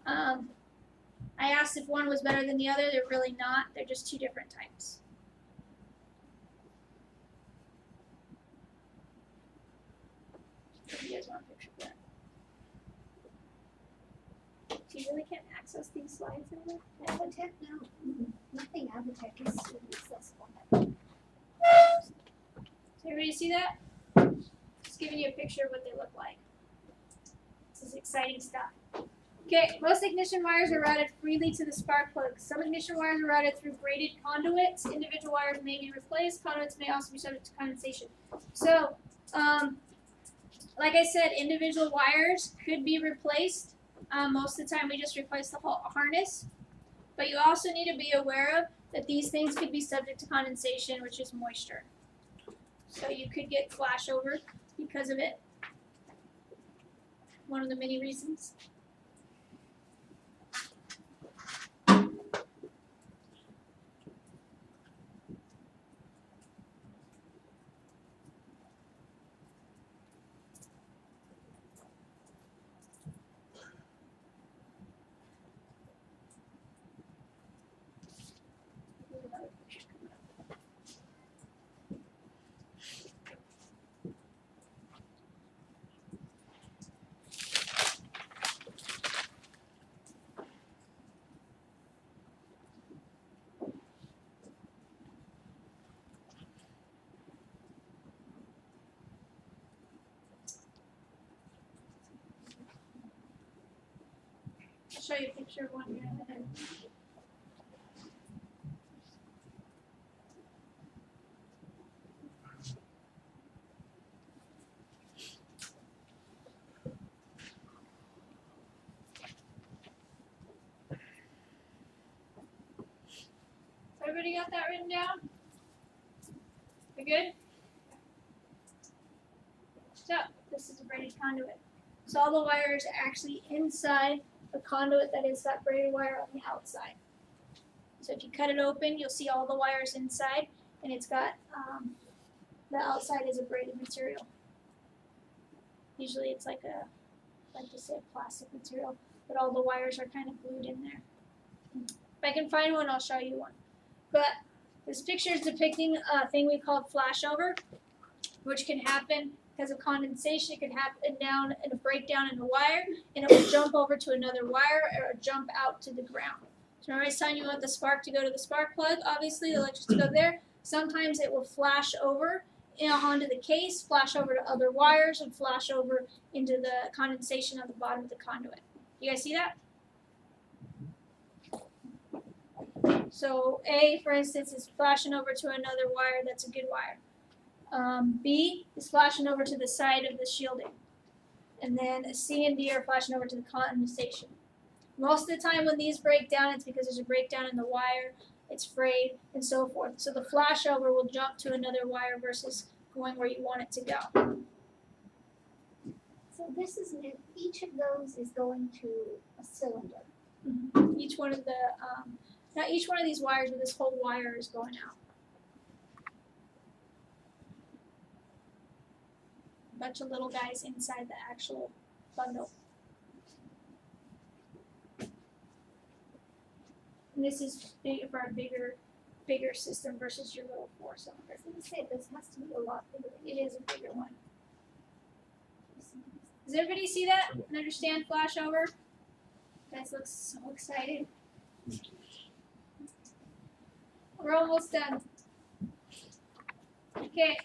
I asked if one was better than the other. They're really not. They're just two different types. You guys want a picture of that? So you really can't access these slides anymore? Avitech, no. Nothing Avitech is accessible. So everybody see that? Just giving you a picture of what they look like. This is exciting stuff. Okay, most ignition wires are routed freely to the spark plug. Some ignition wires are routed through braided conduits. Individual wires may be replaced. Conduits may also be subject to condensation. So, like I said, individual wires could be replaced. Most of the time we just replace the whole harness. But you also need to be aware of that these things could be subject to condensation, which is moisture. So you could get flashover because of it. One of the many reasons. I'll show you a picture of one here in a minute. So everybody got that written down? We good? So this is a braided conduit. So all the wires are actually inside the conduit that is that braided wire on the outside. So if you cut it open, you'll see all the wires inside, and it's got the outside is a braided material. Usually it's like a, like to say, a plastic material, but all the wires are kind of glued in there. If I can find one, I'll show you one. But this picture is depicting a thing we call flashover, which can happen because of condensation. It can happen down in a breakdown in the wire, and it will jump over to another wire or jump out to the ground. So remember I was telling you about the spark to go to the spark plug, obviously the electricity to go there. Sometimes it will flash over onto the case, flash over to other wires, and flash over into the condensation on the bottom of the conduit. You guys see that? So A, for instance, is flashing over to another wire. That's a good wire. B is flashing over to the side of the shielding. And then C and D are flashing over to the condensation. Most of the time when these break down, it's because there's a breakdown in the wire, it's frayed, and so forth. So the flashover will jump to another wire versus going where you want it to go. So this is each of those is going to a cylinder. Mm-hmm. Each one of the, not each one of these wires, but this whole wire is going out. A bunch of little guys inside the actual bundle. And this is big for a bigger system versus your little 4-cylinder. I was going to say, this has to be a lot bigger. It is a bigger one. Does everybody see that and understand flashover? You guys look so excited. We're almost done. Okay.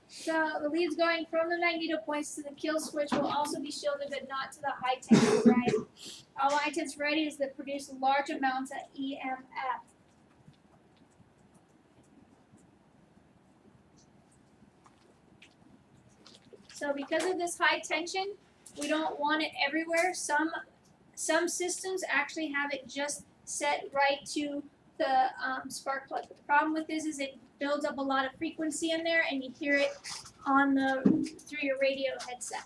So the leads going from the magneto points to the kill switch will also be shielded, but not to the high tension variety. All high tension varieties that produce large amounts of EMF. So because of this high tension, we don't want it everywhere. Some systems actually have it just set right to the spark plug. But the problem with this is it builds up a lot of frequency in there, and you hear it on through your radio headset.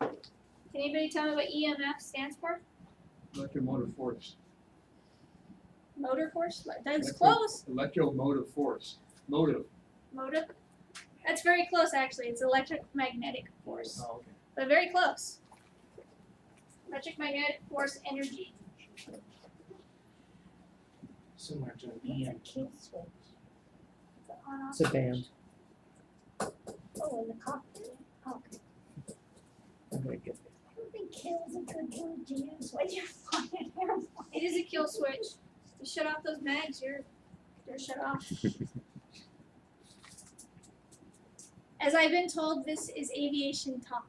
Can anybody tell me what EMF stands for? Electromotive force. Motor force? That's close. Electromotive force. Motive. Motive? That's very close, actually. It's electromagnetic force. Oh, okay. But very close. Electromagnetic force energy. Similar to an It's a EM. kill switch. It's an on-off It's a band. Oh, in the cockpit. Okay. Okay, good. I don't think kill's a good word to use when you're flying an airplane. It is a kill switch. You shut off those mags, they're shut off. As I've been told, this is aviation talk.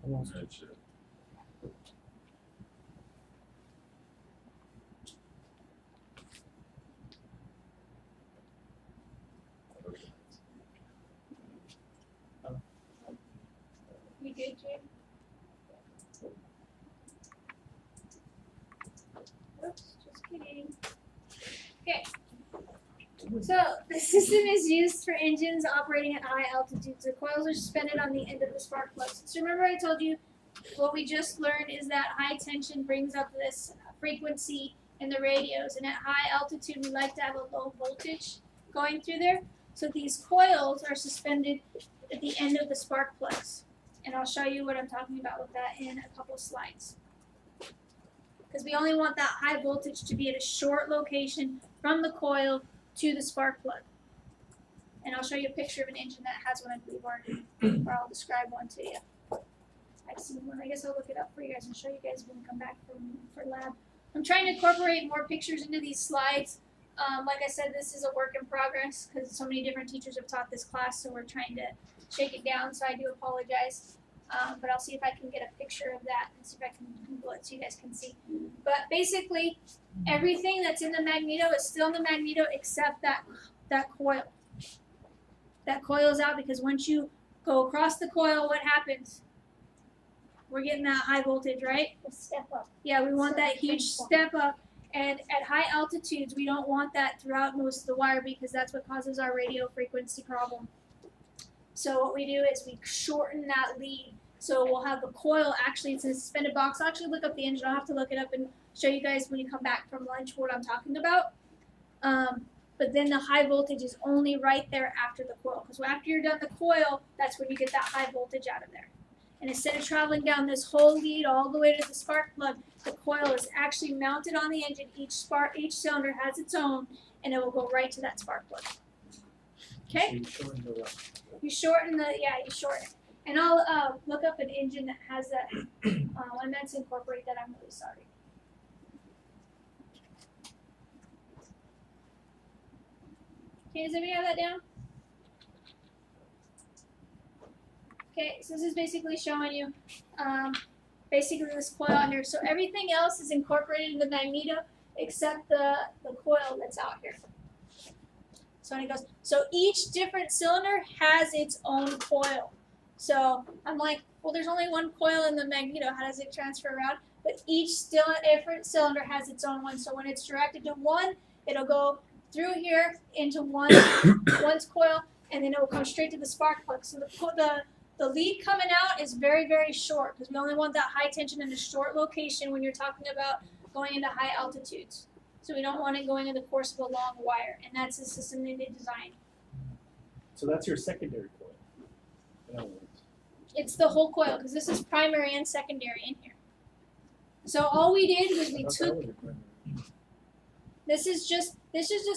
Almost. That's it. You good, Jay? Oops, just kidding. Okay. So the system is used for engines operating at high altitudes. The coils are suspended on the end of the spark plugs. So remember I told you what we just learned is that high tension brings up this frequency in the radios, and at high altitude we like to have a low voltage going through there. So these coils are suspended at the end of the spark plugs. And I'll show you what I'm talking about with that in a couple slides. Because we only want that high voltage to be at a short location from the coil to the spark plug. And I'll show you a picture of an engine that has one, I believe, or I'll describe one to you. I've seen one. I guess I'll look it up for you guys and show you guys when we come back for lab. I'm trying to incorporate more pictures into these slides. Like I said, this is a work in progress because so many different teachers have taught this class, so we're trying to shake it down, so I do apologize. But I'll see if I can get a picture of that and see if I can Google it so you guys can see. But basically, everything that's in the magneto is still in the magneto except that coil. That coil is out because once you go across the coil, what happens? We're getting that high voltage, right? A step up. Yeah, we want that huge step up. And at high altitudes, we don't want that throughout most of the wire because that's what causes our radio frequency problem. So what we do is we shorten that lead. So we'll have the coil, actually it's in a suspended box. I'll actually look up the engine. I'll have to look it up and show you guys when you come back from lunch what I'm talking about. But then the high voltage is only right there after the coil. Because after you're done the coil, that's when you get that high voltage out of there. And instead of traveling down this whole lead all the way to the spark plug, the coil is actually mounted on the engine. Each cylinder has its own, and it will go right to that spark plug. Okay? You shorten you shorten it. And I'll look up an engine that has that. I meant to incorporate that. I'm really sorry. Okay, does everybody have that down? Okay, so this is basically showing you basically this coil on here. So everything else is incorporated in the magneto except the coil that's out here. So when it goes, so each different cylinder has its own coil. So I'm like, well, there's only one coil in the magneto. How does it transfer around? But each different cylinder has its own one. So when it's directed to one, it'll go through here into one's coil, and then it will come straight to the spark plug. So the lead coming out is very, very short because we only want that high tension in a short location when you're talking about going into high altitudes. So we don't want it going in the course of a long wire, and that's the system they designed. So that's your secondary coil. In other words. It's the whole coil because this is primary and secondary in here. So all we did was we took. This is just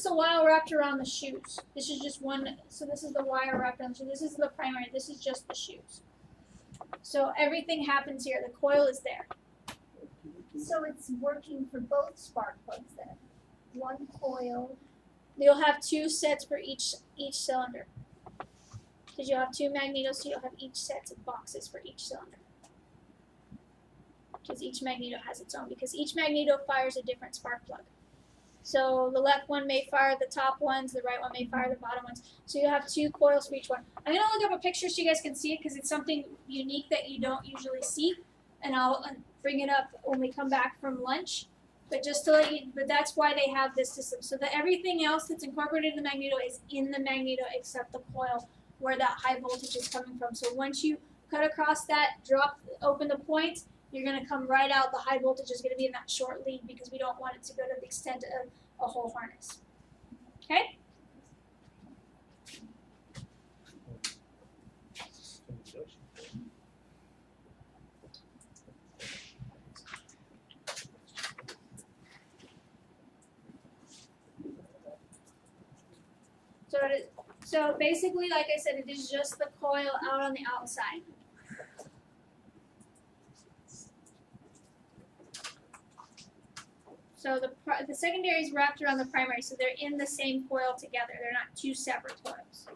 a wire wrapped around the shoes. This is just one. So this is the wire wrapped around the shoes. This is the primary. This is just the shoes. So everything happens here. The coil is there. So it's working for both spark plugs then. One coil. You'll have two sets for each cylinder. Because you'll have two magnetos, so you'll have each sets of boxes for each cylinder. Because each magneto has its own. Because each magneto fires a different spark plug. So the left one may fire the top ones, the right one may fire the bottom ones. So you have two coils for each one. I'm going to look up a picture so you guys can see it because it's something unique that you don't usually see. And I'll bring it up when we come back from lunch. But just to let you, but that's why they have this system. So that everything else that's incorporated in the magneto is in the magneto except the coil where that high voltage is coming from. So once you cut across that, open the point, you're going to come right out. The high voltage is going to be in that short lead because we don't want it to go to the extent of a whole harness. Okay? So basically, like I said, it is just the coil out on the outside. So the secondary is wrapped around the primary, so they're in the same coil together. They're not two separate coils.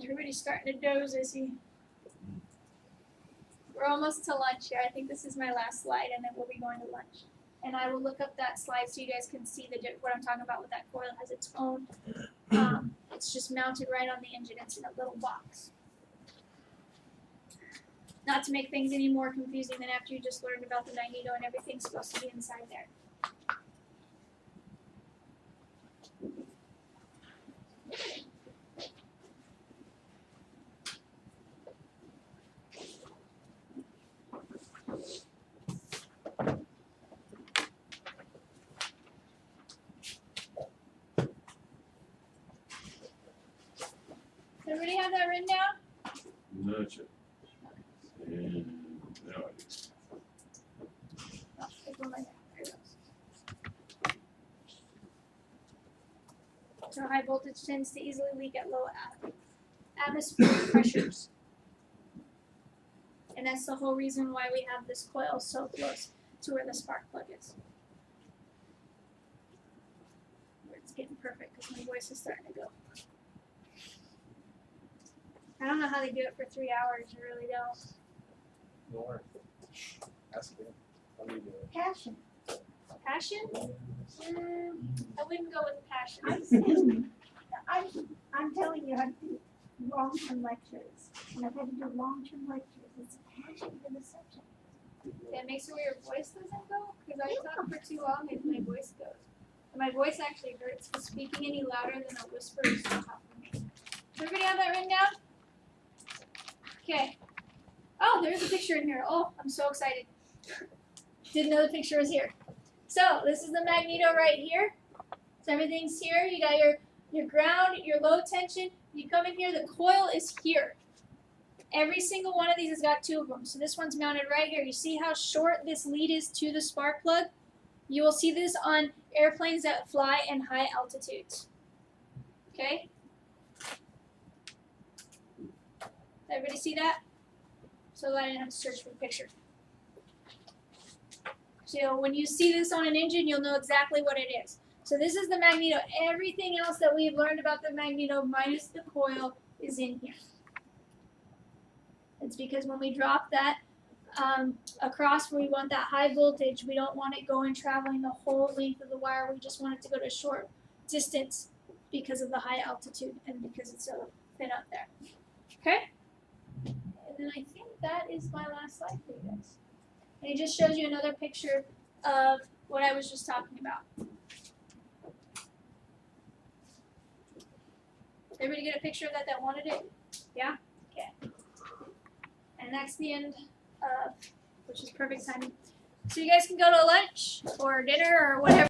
Everybody's starting to doze, I see. We're almost to lunch here. I think this is my last slide, and then we'll be going to lunch. And I will look up that slide so you guys can see what I'm talking about with that coil. It has its own, it's just mounted right on the engine. It's in a little box. Not to make things any more confusing than after you just learned about the magneto and everything's supposed to be inside there. Does everybody have that written down? Nudge it. And now it is. Oh, it's on my there it goes. So high voltage tends to easily leak at low atmospheric pressures. And that's the whole reason why we have this coil so close to where the spark plug is. It's getting perfect because my voice is starting to go. I don't know how they do it for 3 hours. I really don't. More. Ask him. How do you do it? Passion. Passion? I wouldn't go with passion. I'm telling you, I do long-term lectures, and I've had to do long-term lectures. It's a passion for the subject. That makes it where your voice doesn't go? Because I talk for too long and my voice goes. And my voice actually hurts because speaking any louder than a whisper is so tough for me. Does everybody have that written down? Okay. Oh, there's a picture in here. Oh, I'm so excited. Didn't know the picture was here. So this is the magneto right here. So everything's here. You got your ground, your low tension. You come in here, the coil is here. Every single one of these has got 2 of them. So this one's mounted right here. You see how short this lead is to the spark plug? You will see this on airplanes that fly in high altitudes. Okay? Everybody see that? So that I didn't have to search for the picture. So when you see this on an engine, you'll know exactly what it is. So this is the magneto. Everything else that we've learned about the magneto minus the coil is in here. It's because when we drop that across where we want that high voltage, we don't want it going traveling the whole length of the wire. We just want it to go to a short distance because of the high altitude and because it's so thin up there. Okay? And then I think that is my last slide for you guys. And it just shows you another picture of what I was just talking about. Everybody get a picture of that wanted it? Yeah? Okay. And that's the end of, which is perfect timing. So you guys can go to lunch or dinner or whatever.